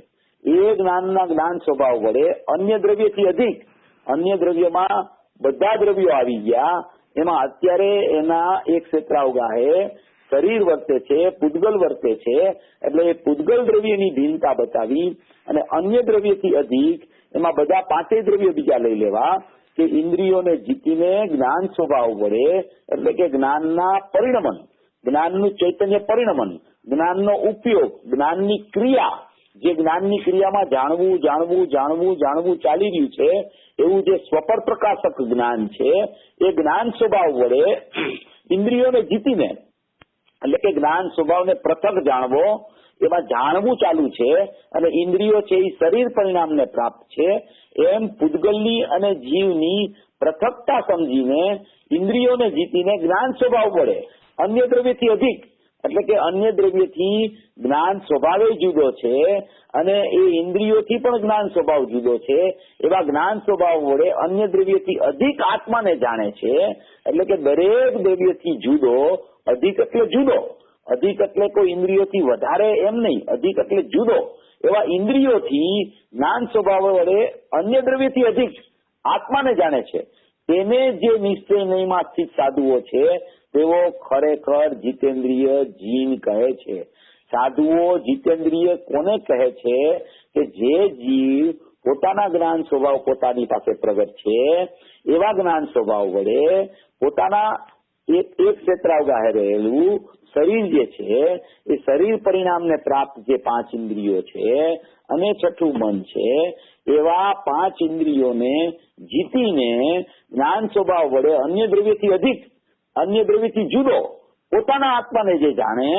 A: એ જ્ઞાન સ્વભાવ વડે અન્ય દ્રવ્યથી અધિક, અન્ય દ્રવ્યમાં બધા દ્રવ્યો આવી ગયા, એમાં અત્યારે એના એક ક્ષેત્રાવગાહે શરીર વર્તે છે, પૂદગલ વર્તે છે, એટલે એ પૂદગલ દ્રવ્યની ભિન્નતા બતાવી અને અન્ય દ્રવ્યથી અધિક એમાં બધા પાંચેય દ્રવ્યો બીજા લઈ લેવા કે ઇન્દ્રિયોને જીતીને જ્ઞાન સ્વભાવ વડે એટલે કે જ્ઞાનના પરિણમન, જ્ઞાનનું ચૈતન્ય પરિણમન, જ્ઞાનનો ઉપયોગ, જ્ઞાનની ક્રિયા, જે જ્ઞાનની ક્રિયામાં જાણવું ચાલી રહ્યું છે એવું જે સ્વપર પ્રકાશક જ્ઞાન છે એ જ્ઞાન સ્વભાવ વડે ઇન્દ્રિયોને જીતીને એટલે કે જ્ઞાન સ્વભાવને પૃથક જાણવો, એમાં જાણવું ચાલુ છે અને ઇન્દ્રિયો છે એ શરીર પરિણામને પ્રાપ્ત છે એમ પૂદગલની અને જીવની પૃથકતા સમજીને ઇન્દ્રિયોને જીતીને જ્ઞાન સ્વભાવ વડે અન્ય દ્રવ્યથી અધિક એટલે કે અન્ય દ્રવ્યથી જ્ઞાન સ્વભાવે જુદો છે અને એ ઇન્દ્રિયોથી પણ જ્ઞાન સ્વભાવ જુદો છે એવા જ્ઞાન સ્વભાવ વડે અન્ય દ્રવ્યથી અધિક આત્માને જાણે છે. એટલે કે દરેક દ્રવ્યથી જુદો, અધિક એટલે જુદો, અધિક એટલે કોઈ ઇન્દ્રિયોથી વધારે એમ નહીં, અધિક એટલે જુદો એવા ઇન્દ્રિયોથી જ્ઞાન સ્વભાવ વડે અન્ય દ્રવ્યથી અધિક આત્માને જાણે છે. તેને જે નિશ્ચય નહીંમાં સ્થિત સાધુઓ છે તેઓ ખરેખર જીતેન્દ્રિય જીન કહે છે. સાધુઓ જીતેન્દ્રિય કોને કહે છે કે જે જીવ પોતાના જ્ઞાન સ્વભાવ પોતાની પાસે પ્રગટ છે એવા જ્ઞાન સ્વભાવ વડે પોતાના એક ક્ષેત્રાવગાહે રહેલું શરીર જે છે એ શરીર પરિણામને પ્રાપ્ત જે પાંચ ઇન્દ્રિયો છે અને છઠ્ઠું મન છે એવા પાંચ ઇન્દ્રિયોને જીતીને જ્ઞાન સ્વભાવ વડે અન્ય દ્રવ્યથી અધિક, અન્ય દ્રવ્યથી જુદો પોતાના આત્માને જે જાણે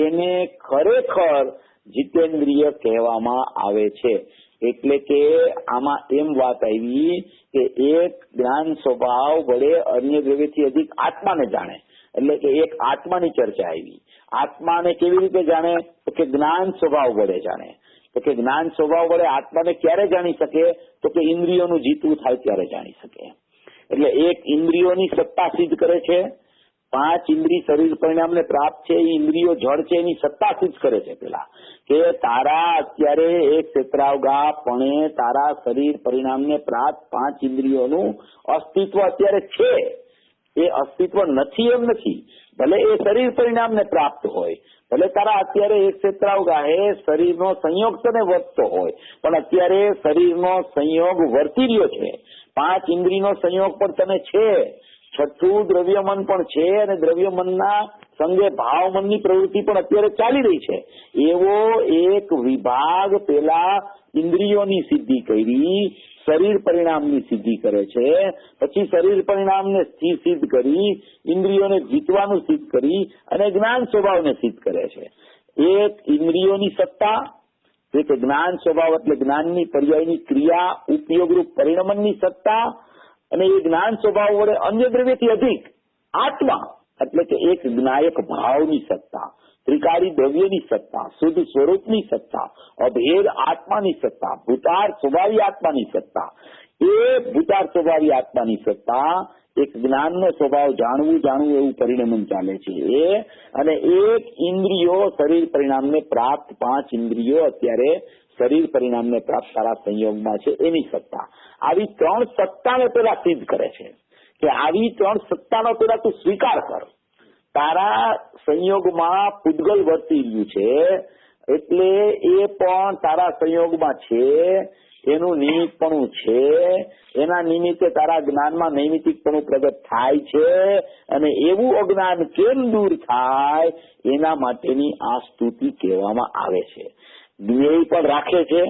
A: એને ખરેખર જીતેન્દ્રિય કહેવામાં આવે છે. એટલે કે આમાં એમ વાત આવી કે એક જ્ઞાન સ્વભાવ વડે અન્ય દ્રવ્યથી અધિક આત્માને જાણે એટલે કે એક આત્માની ચર્ચા આવી. આત્માને કેવી રીતે જાણે તો કે જ્ઞાન સ્વભાવ વડે જાણે. તો કે જ્ઞાન સ્વભાવ વડે આત્માને ક્યારે જાણી શકે તો કે ઇન્દ્રિયોનું જીતવું થાય ત્યારે જાણી શકે. એટલે એક ઇન્દ્રિયોની સત્તા સિદ્ધ કરે છે, પાંચ ઇન્દ્રિય શરીર પરિણામને પ્રાપ્ત છે, એ ઇન્દ્રિયો જળ છે એની સત્તા સિદ્ધ કરે છે પેલા કે તારા અત્યારે એક ક્ષેત્રાવગાહ પણ તારા શરીર પરિણામને પ્રાપ્ત પાંચ ઇન્દ્રિયોનું અસ્તિત્વ અત્યારે છે. એ અસ્તિત્વ નથી એમ નથી, ભલે એ શરીર પરિણામને પ્રાપ્ત હોય, ભલે તારા અત્યારે એક ક્ષેત્રાવગાહે શરીરનો સંયોગ તને વર્તતો હોય, પણ અત્યારે શરીરનો સંયોગ વર્તી રહ્યો છે, પાંચ ઇન્દ્રિયનો સંયોગ પણ તને છે, છઠ્ઠું દ્રવ્યમન પણ છે અને દ્રવ્યમનના સંગે ભાવમનની પ્રવૃત્તિ પણ અત્યારે ચાલી રહી છે. એવો એક વિભાગ પેલા ઇન્દ્રિયોની સિદ્ધિ કરી, શરીર પરિણામની સિદ્ધિ કરે છે, પછી શરીર પરિણામને સિદ્ધ કરી ઇન્દ્રિયોને જીતવાનું સિદ્ધ કરી અને જ્ઞાન સ્વભાવને સિદ્ધ કરે છે. એક ઇન્દ્રિયોની સત્તા, એક જ્ઞાન સ્વભાવ એટલે જ્ઞાનની પર્યાયની ક્રિયા ઉપયોગરૂપ પરિણમનની સત્તા, અને એ જ્ઞાન સ્વભાવ વડે અન્ય દ્રવ્યથી અધિક આત્મા એટલે કે એક જ્ઞાયક ભાવની સત્તા, ત્રિકાળી દ્રવ્યની સત્તા, શુદ્ધ સ્વરૂપની સત્તા, અભેદ આત્માની સત્તા, ભૂતાર સ્વભાવી આત્માની સત્તા. એ ભૂતાર સ્વભાવી આત્માની સત્તા એક જ્ઞાનનો સ્વભાવ જાણવું એવું પરિણમન ચાલે છે એ, અને એક ઇન્દ્રિયો શરીર પરિણામને પ્રાપ્ત, 5 ઇન્દ્રિયો અત્યારે શરીર પરિણામને પ્રાપ્ત સારા સંયોગમાં છે એની સત્તા. આવી 3 સત્તાને પેલા સિદ્ધ કરે છે કે આવી 3 સત્તાનો પેલા તું સ્વીકાર કર. તારા સંયોગમાં પૂતગલ વર્તી રહ્યું છે એટલે એ પણ તારા સંયોગમાં છે, એનું નિમિત્તપણું છે, એના નિમિત્તે તારા જ્ઞાનમાં નૈમિતિકપણું પ્રગટ થાય છે, અને એવું અજ્ઞાન કેમ દૂર થાય એના માટેની આ સ્તુતિ કહેવામાં આવે છે. જ્ઞેય પણ રાખે છે,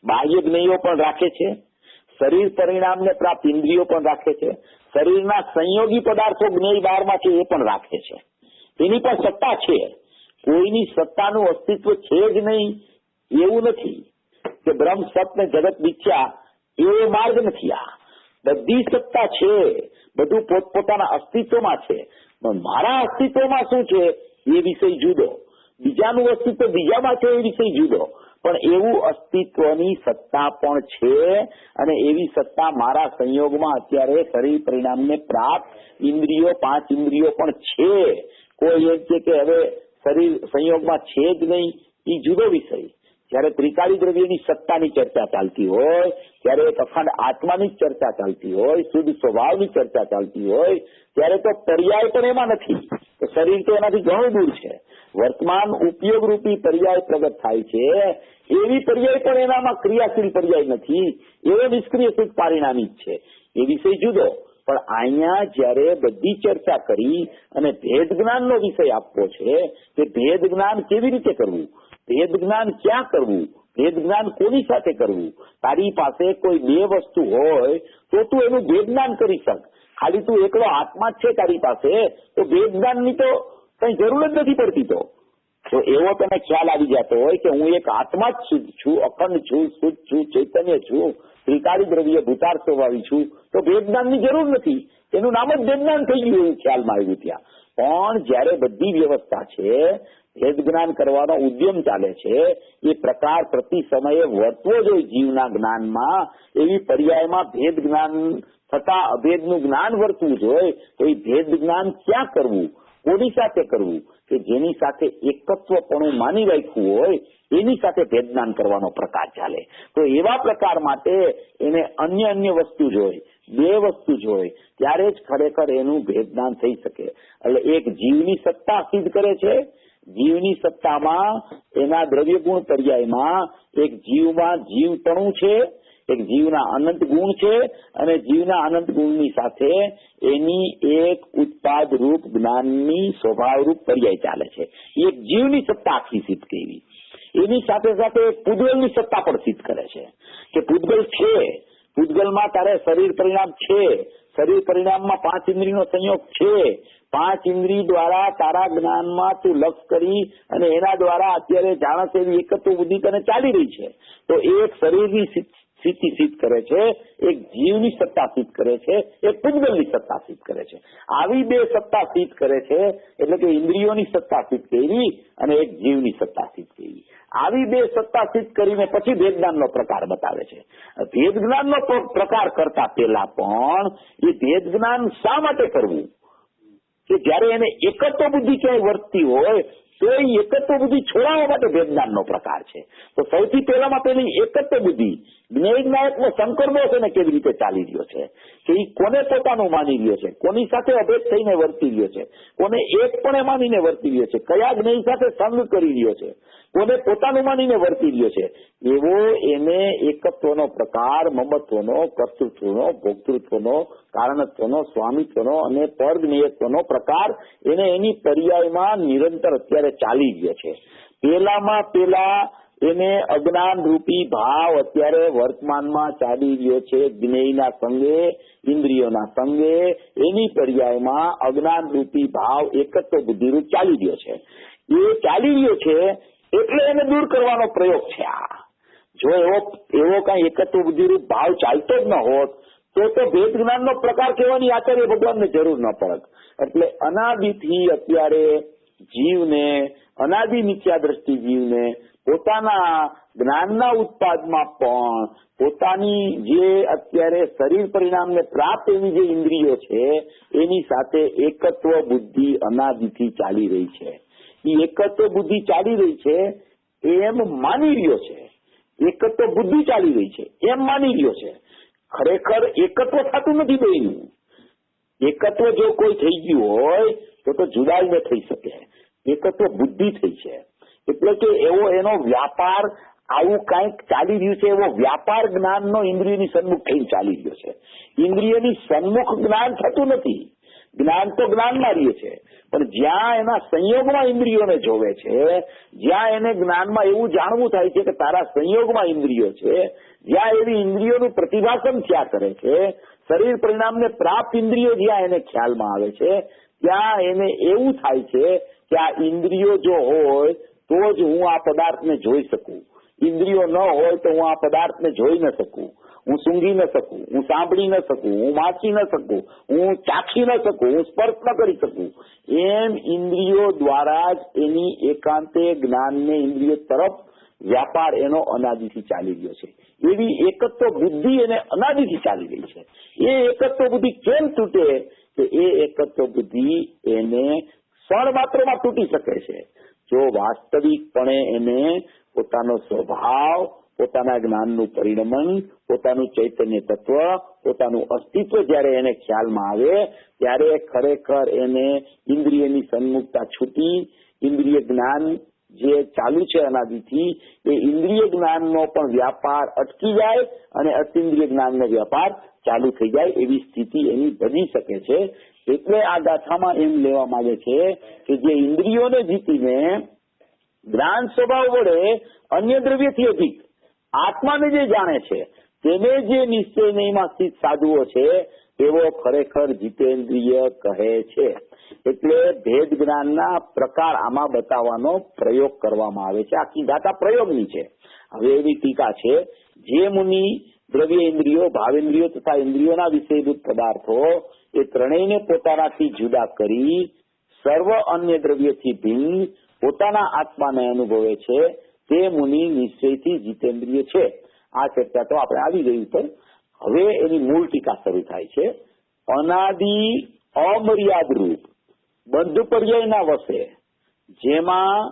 A: બાહ્ય જ્ઞેયો પણ રાખે છે, શરીર પરિણામને પ્રાપ્ત ઇન્દ્રિયો પણ રાખે છે, શરીરના સંયોગી પદાર્થો જ્ઞેય 12માં છે એ પણ રાખે છે. એની પણ સત્તા છે. કોઈની સત્તાનું અસ્તિત્વ છે જ નહીં એવું નથી કે બ્રહ્મ સત ને જગત મિથ્યા એવો માર્ગ નથી. આ બધી સત્તા છે, બધું પોતપોતાના અસ્તિત્વમાં છે, પણ મારા અસ્તિત્વમાં શું છે એ વિષય જુદો, બીજાનું અસ્તિત્વ બીજામાં છે એ વિષય જુદો. પણ એવું અસ્તિત્વની સત્તા પણ છે, અને એવી સત્તા મારા સંયોગમાં અત્યારે શરીર પરિણામને પ્રાપ્ત ઇન્દ્રિયો 5 ઇન્દ્રિયો પણ છે. કોઈ એમ છે કે હવે શરીર સંયોગમાં છે જ નહીં એ જુદો વિષય. જયારે ત્રિકાળી દ્રવ્યની સત્તાની ચર્ચા ચાલતી હોય, ત્યારે એક અખંડ આત્માની જ ચર્ચા ચાલતી હોય, શુદ્ધ સ્વભાવની ચર્ચા ચાલતી હોય, ત્યારે તો પર્યાય પણ એમાં નથી. તો શરીર તો એનાથી ઘણું દૂર છે. વર્તમાન ઉપયોગ રૂપી પર્યાય પ્રગટ થાય છે, એવી પર્યાય પણ એનામાં ક્રિયાશીલ પર્યાય નથી, એવો નિષ્ક્રિય શુદ્ધ પરિણામી જ છે. એ વિષય જુદો. પણ અહીંયા જયારે બધી ચર્ચા કરી અને ભેદ જ્ઞાનનો વિષય આપવો છે કે ભેદ જ્ઞાન કેવી રીતે કરવું, ભેદ જ્ઞાન ક્યાં કરવું, ભેદ જ્ઞાન કોની સાથે કરવું. તારી પાસે કોઈ 2 વસ્તુ હોય તો તું એનું ભેદ જ્ઞાન કરી શક. ખાલી તું એકલો આત્મા જ છે તારી પાસે તો ભેદ જ્ઞાનની તો કઈ જરૂર જ નથી પડતી. તો એવો તને ખ્યાલ આવી જતો હોય કે હું એક આત્મા જ શુદ્ધ છું, અખંડ છું, શુદ્ધ છું, ચૈતન્ય છું, ત્રિકાળી દ્રવ્ય ભૂતાર સ્વભાવી છું, તો ભેદ જ્ઞાનની જરૂર નથી. એનું નામ જ ભેદ જ્ઞાન થઈ ગયું એવું ખ્યાલમાં આવ્યું ત્યાં. પણ જયારે બધી વ્યવસ્થા છે, ભેદ જ્ઞાન કરવાનો ઉદ્યમ ચાલે છે, એ પ્રકાર પ્રતિ સમયે વર્તવો જોઈએ જીવના જ્ઞાનમાં. એવી પર્યાયમાં ભેદ જ્ઞાન થતા અભેદનું જ્ઞાન વર્તવું જોઈએ. તો એ ભેદ જ્ઞાન ક્યાં કરવું, કોની સાથે કરવું, કે જેની સાથે એકત્વપણું માની રાખ્યું હોય એની સાથે ભેદ જ્ઞાન કરવાનો પ્રકાર ચાલે. તો એવા પ્રકાર માટે એને અન્ય વસ્તુ જોઈએ, 2 વસ્તુ જોઈએ, ત્યારે જ ખરેખર એનું ભેદ જ્ઞાન થઈ શકે. એટલે એક જીવની સત્તા સિદ્ધ કરે છે. જીવની સત્તામાં એના દ્રવ્ય ગુણ પર્યાયમાં એક જીવમાં જીવપણું છે, એક જીવના અનંત ગુણ છે, અને જીવના અનંત ગુણની સાથે એની એક ઉત્પાદ રૂપ જ્ઞાનની સ્વભાવ રૂપ પર્યાય ચાલે છે. એક જીવની સત્તા આખી સિદ્ધ કરી. એની સાથે સાથે પૂતગલની સત્તા પણ સિદ્ધ કરે છે કે પૂતગલ છે, પૂતગલમાં તારે શરીર પરિણામ છે, શરીર પરિણામમાં 5 ઇન્દ્રિયનો સંયોગ છે, 5 ઇન્દ્રિય દ્વારા તારા જ્ઞાનમાં તું લક્ષ કરી અને એના દ્વારા અત્યારે જાણસ એવી એકત્વ બુદ્ધિ તને ચાલી રહી છે. તો એક શરીરની સ્થિતિ સિદ્ધ કરે છે, એક જીવની સત્તા સિદ્ધ કરે છે, એક પૂતગલની સત્તા સિદ્ધ કરે છે. આવી 2 સત્તા સિદ્ધ કરે છે એટલે કે ઇન્દ્રિયોની સત્તા સિદ્ધ કરી અને એક જીવની સત્તા સિદ્ધ કરી. આવી 2 સત્તા સિદ્ધ કરીને પછી ભેદ જ્ઞાનનો પ્રકાર બતાવે છે. ભેદ જ્ઞાનનો પ્રકાર કરતા પહેલા પણ એ ભેદ જ્ઞાન શા માટે કરવું કે જયારે એને એકત્વ બુદ્ધિ ક્યાંય વર્તતી હોય તો એ એકત્વ બુદ્ધિ છોડાવવા માટે ભેદ જ્ઞાનનો પ્રકાર છે. તો સૌથી પહેલામાં પેલી એકત્વ બુદ્ધિ જ્ઞેયનાયકનો સંકલ્પો છે ને કેવી રીતે ચાલી રહ્યો છે, કે એ કોને પોતાનું માની રહ્યો છે, કોની સાથે અભેદ થઈને વર્તી રહ્યો છે, કોને એકપણે માનીને વર્તી રહ્યો છે, કયા જ્ઞેય સાથે સંગ કરી રહ્યો છે, કોને પોતાનું માનીને વર્તી રહ્યો છે, એવો એને એકત્વનો પ્રકાર, મમત્વનો, કર્તૃત્વનો, ભોક્તૃત્વનો, કારણત્વનો, સ્વામિત્વનો અને પરજ્ઞેયત્વનો પ્રકાર એને એની પર્યાયમાં નિરંતર અત્યારે ચાલી ગયો છે. પેલા એને અજ્ઞાન રૂપી ભાવ અત્યારે વર્તમાનમાં ચાલી રહ્યો છે. જ્ઞેયના સંગે, ઇન્દ્રિયોના સંગે, એની પર્યાયમાં અજ્ઞાન રૂપી ભાવ એકત્વ બુદ્ધિરૂપ ચાલી રહ્યો છે. એ ચાલી રહ્યો છે એટલે એને દૂર કરવાનો પ્રયોગ છે આ. જો એવો કઈ એકત્વ બુદ્ધિરૂપ ભાવ ચાલતો જ ન હોત તો ભેદ જ્ઞાનનો પ્રકાર કહેવાની આચાર્ય ભગવાનને જરૂર ન પડત. એટલે અનાદિથી અત્યારે જીવને, અનાદિ મિથ્યા દ્રષ્ટિ જીવને પોતાના જ્ઞાનના ઉત્પાદમાં પણ પોતાની જે અત્યારે શરીર પરિણામને પ્રાપ્ત એવી જે ઇન્દ્રિયો છે એની સાથે એકત્વ બુદ્ધિ અનાદિથી ચાલી રહી છે. એ એકત્વ બુદ્ધિ ચાલી રહી છે એમ માની રહ્યો છે. એકત્વ બુદ્ધિ ચાલી રહી છે એમ માની રહ્યો છે. ખરેખર એકત્વ થતું નથી બેયનું. એકત્વ જો કોઈ થઈ ગયું હોય તો જુદાઈ ન થઈ શકે. એકત્વ બુદ્ધિ થઈ છે એટલે કે એવો એનો વ્યાપાર આવું કંઈક ચાલી રહ્યું છે. એવો વ્યાપાર જ્ઞાનનો ઇન્દ્રિયની સન્મુખ થઈને ચાલી રહ્યો છે. ઇન્દ્રિયની સન્મુખ જ્ઞાન થતું નથી. જ્ઞાન તો જ્ઞાનમાં રહે છે પણ જ્યાં એના સંયોગમાં ઇન્દ્રિયોને જોવે છે, જ્યાં એને જ્ઞાનમાં એવું જાણવું થાય છે કે તારા સંયોગમાં ઇન્દ્રિયો છે, જ્યાં એવી ઇન્દ્રિયોનું પ્રતિભાસન થયા કરે છે, શરીર પરિણામને પ્રાપ્ત ઇન્દ્રિયો જ્યાં એને ખ્યાલમાં આવે છે, ત્યાં એને એવું થાય છે કે આ ઇન્દ્રિયો જો હોય તો જ હું આ પદાર્થને જોઈ શકું. ઇન્દ્રિયો ન હોય તો હું આ પદાર્થને જોઈ ન શકું, હું સૂંઘી ન શકું, હું સાંભળી ન શકું, હું વાંચી ન શકું, હું ચાખી ન શકું, હું સ્પર્શ ન કરી શકું. એમ ઇન્દ્રિયો દ્વારા જ એની એકાંતે જ્ઞાનને ઇન્દ્રિયો તરફ વ્યાપાર એનો અનાદિથી ચાલી રહ્યો છે. એવી એકત્વ બુદ્ધિ એને અનાદિથી ચાલી રહી છે. એ એકત્વ બુદ્ધિ કેમ તૂટે કે એ એકત્વ બુદ્ધિ એને ક્ષણ માત્રમાં તૂટી શકે છે જો વાસ્તવિકપણે એને પોતાનો સ્વભાવ, પોતાના જ્ઞાનનું પરિણમન, પોતાનું ચૈતન્ય તત્વ, પોતાનું અસ્તિત્વ જયારે એને ખ્યાલમાં આવે ત્યારે ખરેખર એને ઇન્દ્રિયની સન્મુખતા છૂટી, ઇન્દ્રિય જ્ઞાન જે ચાલુ છે અનાદિથી એ ઇન્દ્રિય જ્ઞાનનો પણ વ્યાપાર અટકી જાય અને અતિન્દ્રિય જ્ઞાનનો વ્યાપાર ચાલુ થઈ જાય એવી સ્થિતિ એની બની શકે છે. એટલે આ ગાથામાં એમ લેવા માંગે છે કે જે ઇન્દ્રિયોને જીતીને જ્ઞાન સ્વભાવ વડે અન્ય દ્રવ્યથી અધિક આત્માને જે જાણે છે તેને જે નિશ્ચયમાં સ્થિત સાધુઓ છે તેવો ખરેખર જીતેન્દ્રિય કહે છે. એટલે ભેદ જ્ઞાનના પ્રકાર આમાં બતાવવાનો પ્રયોગ કરવામાં આવે છે. આખી ગાથા પ્રયોગની છે. હવે એવી ટીકા છે જે મુનિ દ્રવ્ય ઇન્દ્રિયો, ભાવેન્દ્રિયો તથા ઇન્દ્રિયોના વિષયભૂત પદાર્થો એ ત્રણેયને પોતાનાથી જુદા કરી સર્વ અન્ય દ્રવ્યથી ભિન્ન પોતાના આત્માને અનુભવે છે તે મુનિ નિશ્ચયથી જીતેન્દ્રિય છે. આ ચર્ચા તો આપણે આવી ગઈ ઉપર. હવે એની મૂળ ટીકા શરૂ થાય છે. અનાદિ અમર્યાદ રૂપ બંધ પર્યાયના વશે જેમાં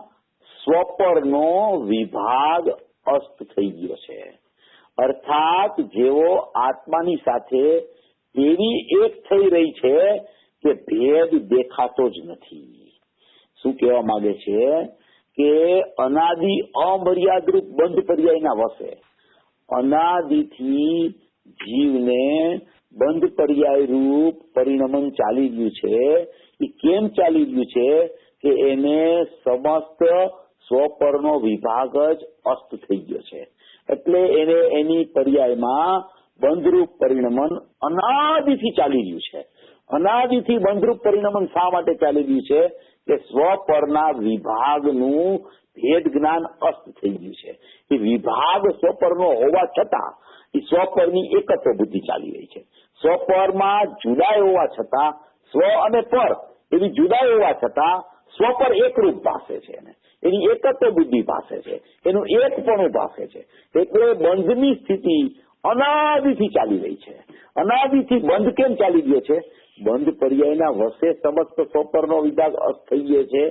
A: સ્વપરનો વિભાગ અસ્ત થઈ ગયો છે. અર્થાત જેવો આત્માની સાથે એવી એક થઈ રહી છે કે ભેદ દેખાતો જ નથી. શું કહેવા માંગે છે કે અનાદિ અમર્યાદ રૂપ બંધ પર્યાયના વશે અનાદિથી જીવને બંધ પર્યાય રૂપ પરિણમન ચાલી ગયું છે. એ કેમ ચાલી ગયું છે કે એને સમસ્ત સ્વપરનો વિભાગ જ અસ્ત થઈ ગયો છે. એટલે એને એની પર્યાયમાં બંધરૂપ પરિણમન અનાદિથી ચાલી રહ્યું છે. અનાદિથી બંધરૂપ પરિણમન શા માટે ચાલી રહ્યું છે કે સ્વપરના વિભાગનું ભેદ જ્ઞાન અસ્ત થઈ ગયું છે. એ વિભાગ સ્વપરનો હોવા છતાં એ સ્વપરની એકત્વ બુદ્ધિ ચાલી રહી છે. સ્વપરમાં જુદાઈ હોવા છતાં સ્વ અને પર એવી જુદાઈ હોવા છતાં સ્વપર એકરૂપ પાસે છે. એની એકત્વ બુદ્ધિ પાસે છે, એનું એકપણું પાસે છે. એટલે બંધની સ્થિતિ અનાદિથી ચાલી રહી છે. અનાદિથી બંધ કેમ ચાલી ગયો છે? બંધ પર્યાયના વશે સમસ્ત સ્વપરનો વિભાગ અસ્ત થઈ ગયો છે.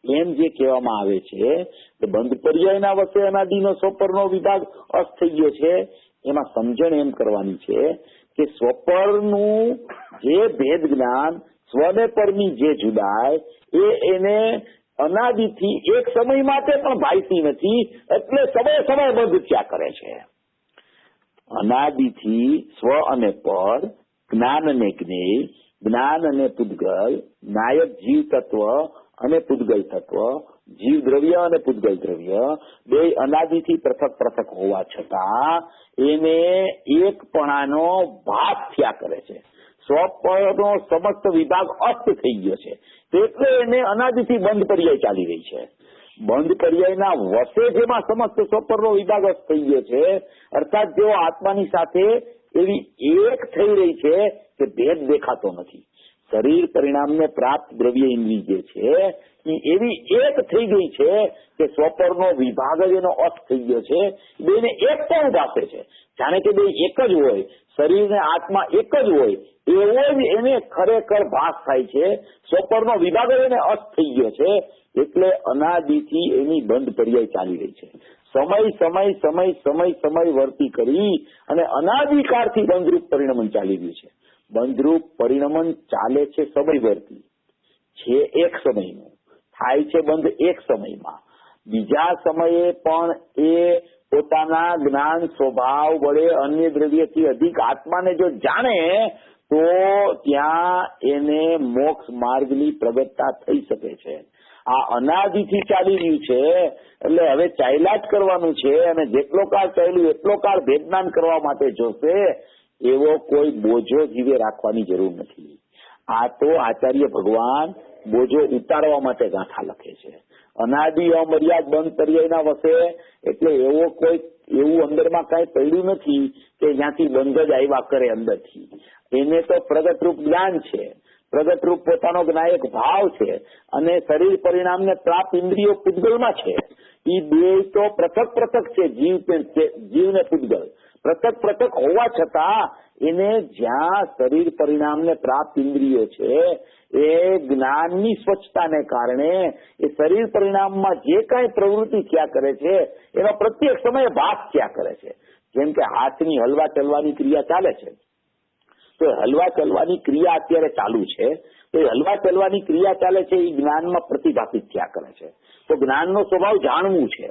A: એમ જે કહેવામાં આવે છે કે બંધ પર્યાયના વશે અનાદિનો સ્વપરનો વિભાગ અસ્ત થઈ ગયો છે, એમાં સમજણ એમ કરવાની છે કે સ્વપરનું જે ભેદ જ્ઞાન, સ્વને પરની જે જુદાઈ એ એને અનાદિથી એક સમય માટે પણ ભાઈતી નથી. એટલે સમય બંધ થયા કરે છે. અનાદિથી સ્વ અને પર, જ્ઞાન અને જ્ઞેય, જ્ઞાન અને પૂદગલ, નાયક જીવ તત્વ અને પૂદગલ તત્વ, જીવ દ્રવ્ય અને પૂતગલ દ્રવ્ય બે અનાદિથી પૃથક પૃથક હોવા છતાં એને એકપણાનો ભાગ થયા કરે છે. સ્વપરનો સમસ્ત વિભાગ અસ્ત થઈ ગયો છે, એટલે એને અનાદિથી બંધ પર્યાય ચાલી રહી છે. બંધ પર્યાયના વશે જેમાં સમસ્ત સ્વપરનો વિભાગ અસ્ત થઈ ગયો છે, અર્થાત જેઓ આત્માની સાથે એવી એક થઈ રહી છે કે ભેદ દેખાતો નથી. શરીર પરિણામને પ્રાપ્ત દ્રવ્ય ઇન્દ્રિય જે છે એ એવી એક થઈ ગઈ છે કે સ્વપરનો વિભાગ જ એનો અસ્ત થઈ ગયો છે. બેને એક પણ ભાષે છે, જાણે કે બે એક જ હોય, શરીર ને આત્મા એક જ હોય એવો જ એને ખરેખર ભાસ થાય છે. સ્વપરનો વિભાગ જ એને અસ્ત થઈ ગયો છે, એટલે અનાદિથી એની બંધ પર્યાય ચાલી રહી છે. સમય સમય સમય સમય સમય વર્તી કરી અને અનાદિકાળથી બંધરૂપ પરિણમન ચાલી રહ્યું છે. બંધરૂપ પરિણમન ચાલે છે સમય વર્તી છે, એક સમયનું થાય છે બંધ એક સમયમાં. બીજા સમયે પણ એ પોતાના જ્ઞાન સ્વભાવ વડે અન્ય દ્રવ્યથી અધિક આત્માને જો જાણે તો ત્યાં એને મોક્ષ માર્ગની પ્રગટતા થઈ શકે છે. આ અનાદિથી ચાલી રહ્યું છે એટલે હવે ચાલ્યા જ કરવાનું છે, અને જેટલો કાળ ચાલ્યું એટલો કાળ ભેદનાન કરવા માટે જોશે. એવો કોઈ બોજો જીવે રાખવાની જરૂર નથી. આ તો આચાર્ય ભગવાન બોજો ઉતારવા માટે ગાથા લખે છે. અનાદિ અમર્યાદ બંધ પર્યાયના વસે એટલે એવો કોઈ એવું અંદરમાં કઈ પડ્યું નથી કે જ્યાંથી બંધ જ આવ્યા કરે અંદરથી. એને તો પ્રગટરૂપ જ્ઞાન છે, પ્રગટરૂપ પોતાનો જ્ઞાયક ભાવ છે, અને શરીર પરિણામને પ્રાપ્ત ઇન્દ્રિયો પૂતગલમાં છે. એ બે તો પૃથક પૃથક છે, જીવ ને પૂતગલ પૃથક પૃથક હોવા છતાં એને જ્યાં શરીર પરિણામને પ્રાપ્ત ઇન્દ્રિયો છે એ જ્ઞાનની સ્વચ્છતાને કારણે એ શરીર પરિણામમાં જે કાંઈ પ્રવૃત્તિ થયા કરે છે એનો પ્રત્યેક સમયે ભાસ થયા કરે છે. જેમ કે હાથની હલવા ચલવાની ક્રિયા ચાલે છે, તો હલવા ચલવાની ક્રિયા અત્યારે ચાલુ છે, તો એ હલવા ચલવાની ક્રિયા ચાલે છે એ જ્ઞાનમાં પ્રતિભાષિત થયા કરે છે. તો જ્ઞાનનો સ્વભાવ જાણવું છે,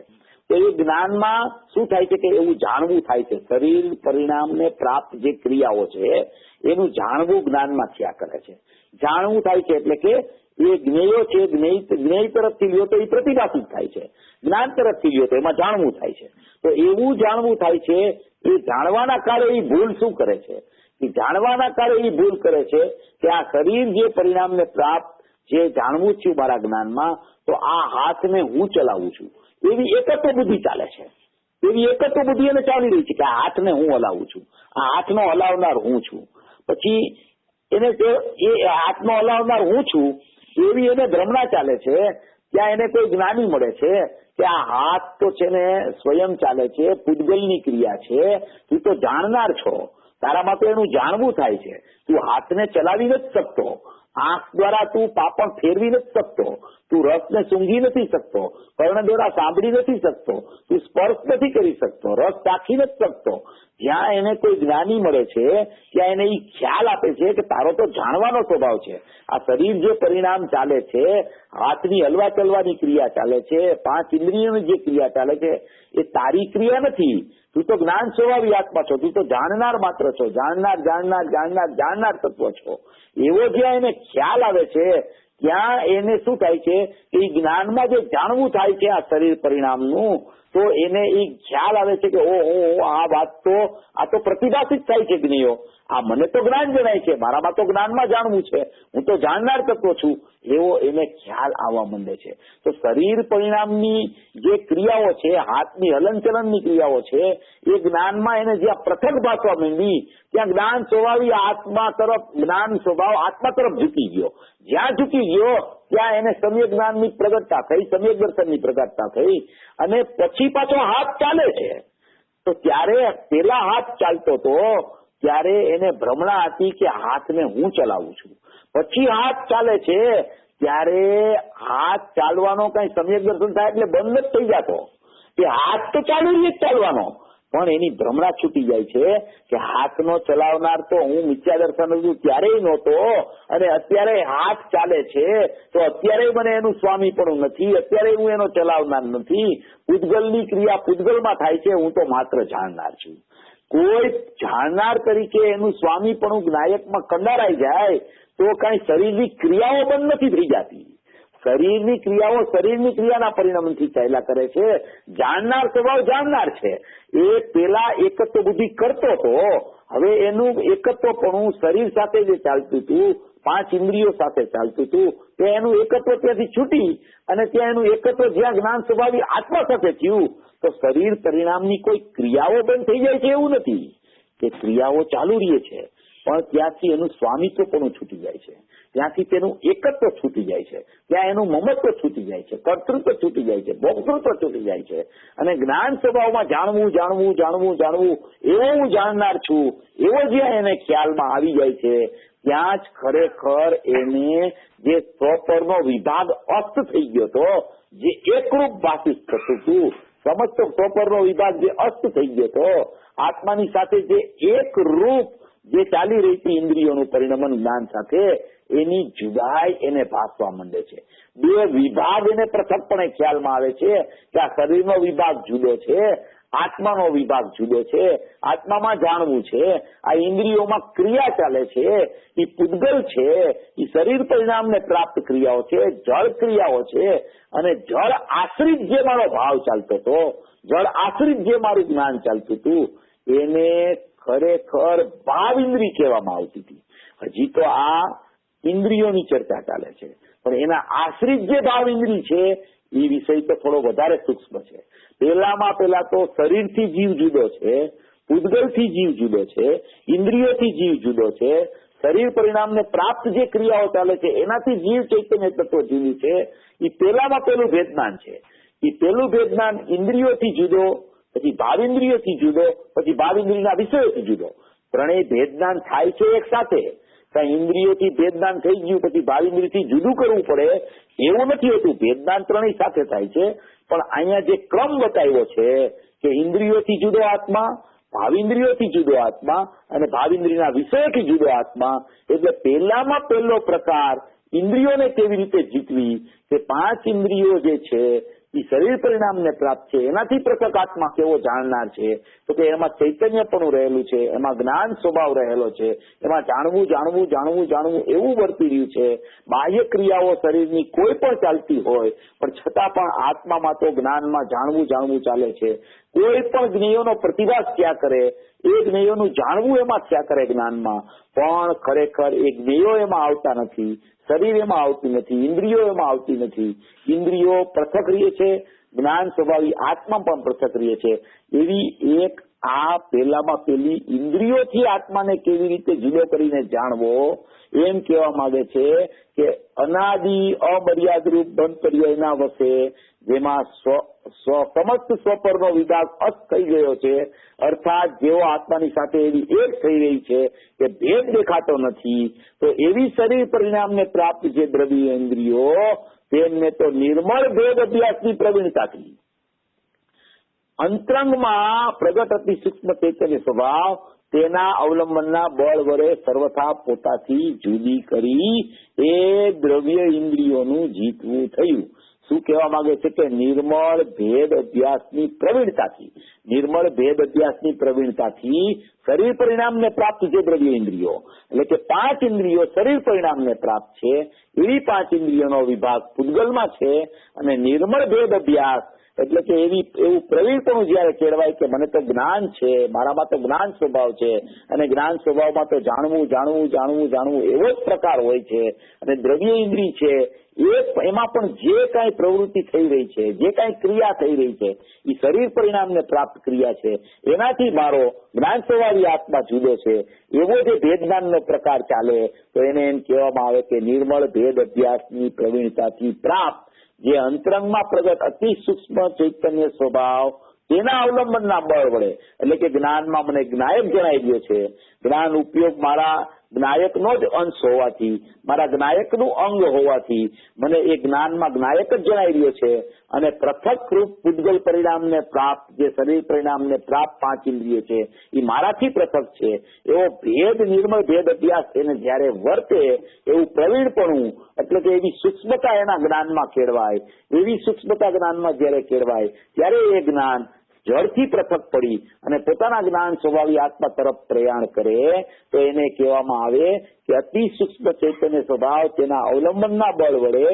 A: તો એ જ્ઞાનમાં શું થાય છે કે એવું જાણવું થાય છે. શરીર પરિણામને પ્રાપ્ત જે ક્રિયાઓ છે એનું જાણવું જ્ઞાનમાં થયા કરે છે. જાણવું થાય છે એટલે કે એ જ્ઞેયો છે, જ્ઞેય તરફથી લ્યો તો એ પ્રતિભાષિત થાય છે, જ્ઞાન તરફથી લ્યો તો એમાં જાણવું થાય છે. તો એવું જાણવું થાય છે. એ જાણવાના કાળે એ ભૂલ શું કરે છે? એ જાણવાના કાળે એ ભૂલ કરે છે કે આ શરીર જે પરિણામને પ્રાપ્ત જે જાણવું છું મારા જ્ઞાનમાં, તો આ હાથને હું ચલાવું છું એવી એકત્વ બુદ્ધિ ચાલે છે. એવી એકત્વ બુદ્ધિ એને ચાલી રહી છે કે આ હાથને હું હલાવું છું, આ હાથનો હલાવનાર હું છું. પછી એને એ હાથનો હલાવનાર હું છું એવી એને ભ્રમણા ચાલે છે. ત્યાં એને કોઈ જ્ઞાની મળે છે કે આ હાથ તો છે ને સ્વયં ચાલે છે, પૂતગલની ક્રિયા છે, તું તો જાણનાર છો, તારામાં તો એનું જાણવું થાય છે. તું હાથને ચલાવી નથી શકતો, આંખ દ્વારા તું પાપણ ફેરવી નથી શકતો, તું રસને સૂંઘી નથી શકતો, કર્ણ દ્વારા સાંભળી નથી શકતો, તું સ્પર્શ નથી કરી શકતો, રસ ચાખી નથી શકતો. જ્યાં એને કોઈ જ્ઞાની મળે છે ત્યાં એને એ ખ્યાલ આપે છે કે તારો તો જાણવાનો સ્વભાવ છે. આ શરીર જે પરિણામ ચાલે છે, હાથની હલવા ચલવાની ક્રિયા ચાલે છે, 5 ઇન્દ્રિયોની જે ક્રિયા ચાલે છે એ તારી ક્રિયા નથી. તું તો જ્ઞાન સ્વભાવી આત્મા છો, તું તો જાણનાર માત્ર છો, જાણનાર તત્વ છો. એવો જ્યાં એને ખ્યાલ આવે છે ત્યાં એને શું થાય છે કે એ જ્ઞાનમાં જે જાણવું થાય છે આ શરીર પરિણામનું, તો એને એ ખ્યાલ આવે છે કે ઓહો આ વાત તો આ તો પ્રતિભાષિત થાય છે જ્ઞેયો. આ મને તો જ્ઞાન જણાય છે, મારામાં તો જ્ઞાનમાં જાણવું છે, હું તો જાણનાર તત્વ છું, એવો એને ખ્યાલ આવવા માંડે છે. તો શરીર પરિણામની જે ક્રિયાઓ છે, હાથની હલનચલનની ક્રિયાઓ છે, એ જ્ઞાનમાં એને જ્યાં પૃથક ભાષવા માંડી ત્યાં જ્ઞાન સ્વભાવી આત્મા તરફ, જ્ઞાન સ્વભાવ આત્મા તરફ ઝૂકી ગયો. જ્યાં ઝૂકી ગયો ત્યાં એને સમ્યક જ્ઞાનની પ્રગટતા થઈ, સમ્યક દર્શનની પ્રગટતા થઈ, અને પછી પાછો હાથ ચાલે છે. તો ત્યારે પેલા હાથ ચાલતો હતો ત્યારે એને ભ્રમણા હતી કે હાથને હું ચલાવું છું. પછી હાથ ચાલે છે ત્યારે હાથ ચાલવાનો કઈ સમ્યક દર્શન થાય એટલે બંધ જ થઈ જતો, કે હાથ તો ચાલુ જ ચાલવાનો, પણ એની ભ્રમણા છૂટી જાય છે કે હાથનો ચલાવનાર તો હું મિથ્યા દર્શન હતું ત્યારેય નહોતો, અને અત્યારે હાથ ચાલે છે તો અત્યારે મને એનું સ્વામી પણ નથી, અત્યારે હું એનો ચલાવનાર નથી. પૂતગલની ક્રિયા પૂતગલમાં થાય છે, હું તો માત્ર જાણનાર છું. કોઈ જાણનાર તરીકે એનું સ્વામી પણ જ્ઞાયકમાં કંડારાઈ જાય તો કઈ શરીરની ક્રિયાઓ બંધ નથી થઈ જતી, શરીરની ક્રિયાઓ શરીરની ક્રિયાના પરિણામથી ચાલ્યા કરે છે. જાણનાર સ્વભાવ જાણનાર છે. એ પેલા એકત્વ બુદ્ધિ કરતો હતો, હવે એનું એકત્વપણું શરીર સાથે જે ચાલતું હતું, 5 ઇન્દ્રિયો સાથે ચાલતું હતું, ત્યાં એનું એકત્વ ત્યાંથી છૂટી અને ત્યાં એનું એકત્વ જ્યાં જ્ઞાન સ્વભાવી આત્મા સાથે થયું, તો શરીર પરિણામની કોઈ ક્રિયાઓ બંધ થઈ જાય છે એવું નથી કે ક્રિયાઓ ચાલુ રહે છે, પણ ત્યાંથી એનું સ્વામિત્વ પણ છૂટી જાય છે, ત્યાંથી તેનું એકત્વ છૂટી જાય છે, ત્યાં એનું મમત્વ છૂટી જાય છે, કર્તૃત્વ છૂટી જાય છે, ભોક્તૃત્વ છૂટી જાય છે. અને જ્ઞાન સ્વભાવમાં જાણવું જાણવું જાણવું જાણવું એવો હું જાણનાર છું એવો જ્યાં એને ખ્યાલમાં આવી જાય છે, ત્યાં જ ખરેખર એને જે સ્વપરનો વિભાગ અસ્ત થઈ ગયો હતો, જે એકરૂપ ભાષિત થતું હતું, સમસ્ત સ્વપરનો વિભાગ જે અસ્ત થઈ ગયો હતો, આત્માની સાથે જે એક રૂપ જે ચાલી રહી હતી ઇન્દ્રિયોનું પરિણમન જ્ઞાન સાથે, એની જુદાઈ એને ભાસવા માંડે છે. 2 વિભાગ એને પૃથકપણે ખ્યાલમાં આવે છે કે આ શરીરનો વિભાગ જુદો છે, આત્માનો વિભાગ જુદો છે. આત્મામાં જાણવું છે, આ ઇન્દ્રિયોમાં ક્રિયા ચાલે છે, એ પૂતગલ છે, એ શરીર પરિણામને પ્રાપ્ત ક્રિયાઓ છે, જળ ક્રિયાઓ છે. અને જળ આશ્રિત જે મારો ભાવ ચાલતો હતો, જળ આશ્રિત જે મારું જ્ઞાન ચાલતું હતું, એને ખરેખર ભાવ ઇન્દ્રિય કહેવામાં આવતી હતી. હજી તો આ ઇન્દ્રિયોની ચર્ચા ચાલે છે, પણ એના આશ્રિત જે ભાવ ઇન્દ્રિય છે એ વિષય તો થોડો વધારે સૂક્ષ્મ છે. પહેલા તો શરીરથી જીવ જુદો છે, પૂતગલથી જીવ જુદો છે, ઇન્દ્રિયોથી જીવ જુદો છે, શરીર પરિણામને પ્રાપ્ત જે ક્રિયાઓ ચાલે છે એનાથી જીવ ચૈતન્ય તત્વ જુદું છે. એ પહેલું ભેદજ્ઞાન છે. એ પહેલું ભેદજ્ઞાન ઇન્દ્રિયોથી જુદો, પછી ભાવેન્દ્રિયોથી જુદો, પછી ભાવેન્દ્રિયના વિષયોથી જુદો. ત્રણેય ભેદજ્ઞાન થાય છે એક સાથે. ત્યાં ઇન્દ્રિયોથી ભેદજ્ઞાન થઈ ગયું પછી ભાવેન્દ્રિયથી જુદું કરવું પડે એવું નથી હોતું. ભેદજ્ઞાન ત્રણેય સાથે થાય છે, પણ અહીંયા જે ક્રમ બતાવ્યો છે કે ઇન્દ્રિયોથી જુદો આત્મા, ભાવેન્દ્રિયોથી જુદો આત્મા અને ભાવેન્દ્રિયના વિષયોથી જુદો આત્મા, એટલે પહેલામાં પહેલો પ્રકાર ઇન્દ્રિયોને કેવી રીતે જીતવી કે 5 ઇન્દ્રિયો જે છે એ શરીર પરિણામને પ્રાપ્ત છે, એનાથી પૃથક આત્મા કેવો જાણનાર છે, તો કે એમાં ચૈતન્ય પણ રહેલું છે, એમાં જ્ઞાન સ્વભાવ રહેલો છે, એમાં જાણવું જાણવું જાણવું જાણવું એવું વર્તી રહ્યું છે. બાહ્ય ક્રિયાઓ શરીરની કોઈ પણ ચાલતી હોય પણ છતાં પણ આત્મામાં તો જ્ઞાનમાં જાણવું જાણવું ચાલે છે. કોઈ પણ જ્ઞેયોનો પ્રતિભાસ ક્યાં કરે, એ જ્ઞેયોનું જાણવું એમાં ક્યાં કરે જ્ઞાનમાં, પણ ખરેખર એ જ્ઞેયો એમાં આવતા નથી, શરીર એમાં આવતું નથી, ઇન્દ્રિયો એમાં આવતી નથી. ઇન્દ્રિયો પૃથક રહે છે, જ્ઞાન સ્વભાવી આત્મા પણ પૃથક રહે છે. એવી એક આ પહેલામાં પહેલી ઇન્દ્રિયોથી આત્માને કેવી રીતે જુદો કરીને જાણવો એમ કહેવા માંગે છે કે અનાદિ અમર્યાદ રૂપ બંધ પર્યાયના વસે જેમાં સમસ્ત સ્વપરનો વિભાગ અસ્ત થઈ ગયો છે, અર્થાત જેવો આત્માની સાથે એવી એક થઈ રહી છે કે ભેદ દેખાતો નથી, તો એવી શરીર પરિણામને પ્રાપ્ત જે દ્રવ્ય ઇન્દ્રિયો તેમને તો નિર્મળ ભેદ અભ્યાસની પ્રવીણતાથી અંતરંગમાં પ્રગટ અતિ સૂક્ષ્મ ચૈતન્ય સ્વભાવ તેના અવલંબનના બળ વડે સર્વથા પોતાથી જુદી કરી એ દ્રવ્ય ઇન્દ્રિયોનું જીતવું થયું. શું કહેવા માંગે છે કે નિર્મળ ભેદ અભ્યાસની પ્રવીણતાથી, નિર્મળ ભેદ અભ્યાસની પ્રવીણતાથી શરીર પરિણામને પ્રાપ્ત જે દ્રવ્ય ઇન્દ્રિયો, એટલે કે 5 ઇન્દ્રિયો શરીર પરિણામને પ્રાપ્ત છે, એવી 5 ઇન્દ્રિયોનો વિભાગ પૂતગલમાં છે. અને નિર્મળ ભેદ અભ્યાસ એટલે કે એવું પ્રવીણપણું જયારે કેળવાય કે મને તો જ્ઞાન છે, મારામાં તો જ્ઞાન સ્વભાવ છે, અને જ્ઞાન સ્વભાવમાં તો જાણવું જાણવું જાણવું જાણવું એવો જ પ્રકાર હોય છે. અને દ્રવ્ય ઇન્દ્રિય છે એમાં પણ જે કાંઈ પ્રવૃત્તિ થઈ રહી છે, જે કાંઈ ક્રિયા થઈ રહી છે એ શરીર પરિણામને પ્રાપ્ત ક્રિયા છે, એનાથી મારો જ્ઞાન સ્વભાવી આત્મા જુદો છે. એવો જે ભેદજ્ઞાનનો પ્રકાર ચાલે તો એને એમ કહેવામાં આવે કે નિર્મળ ભેદ અભ્યાસની પ્રવીણતાથી પ્રાપ્ત જે અંતરંગમાં પ્રગટ અતિ સૂક્ષ્મ ચૈતન્ય સ્વભાવ તેના અવલંબનના બળ વડે, એટલે કે જ્ઞાનમાં મને જ્ઞાયક જણાઈ ગયો છે, જ્ઞાન ઉપયોગ મારા જ્ઞાયકનો જ અંશ હોવાથી, મારા જ્ઞાયકનું અંગ હોવાથી મને એ જ્ઞાનમાં જ્ઞાયક જ જણાઈ રહ્યો છે. અને પૃથક રૂપ પૂતગલ પરિણામને પ્રાપ્ત જે શરીર પરિણામને પ્રાપ્ત 5 ઇન્દ્રિયો છે એ મારાથી પૃથક છે. એવો ભેદ નિર્મળ ભેદ અભ્યાસ એને જયારે વર્તે એવું પ્રવીણપણું, એટલે કે એવી સૂક્ષ્મતા એના જ્ઞાનમાં કેળવાય, એવી સૂક્ષ્મતા જ્ઞાનમાં જયારે કેળવાય ત્યારે એ જ્ઞાન જળથી પૃથક પડી અને પોતાના જ્ઞાન સ્વભાવી આત્મા તરફ પ્રયાણ કરે તો એને કહેવામાં આવે કે અતિ સૂક્ષ્મ ચૈતન્ય સ્વભાવ તેના અવલંબનના બળ વડે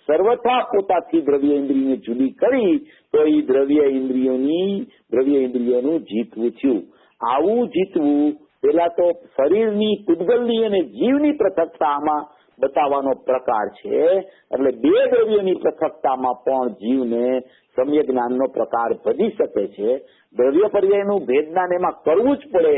A: સર્વથા પોતાથી દ્રવ્ય ઇન્દ્રિયને જુદી કરી તો એ દ્રવ્ય ઇન્દ્રિયોનું જીતવું થયું. આવું જીતવું પેલા તો શરીરની, પૂતગલની અને જીવની પૃથકતામાં બતાવવાનો પ્રકાર છે. એટલે બે દ્રવ્યોની પૃથકતામાં પણ જીવને સમ્યક જ્ઞાનનો પ્રકાર ભજી શકે છે. દ્રવ્ય પર્યાયનું ભેદ જ્ઞાન એમાં કરવું જ પડે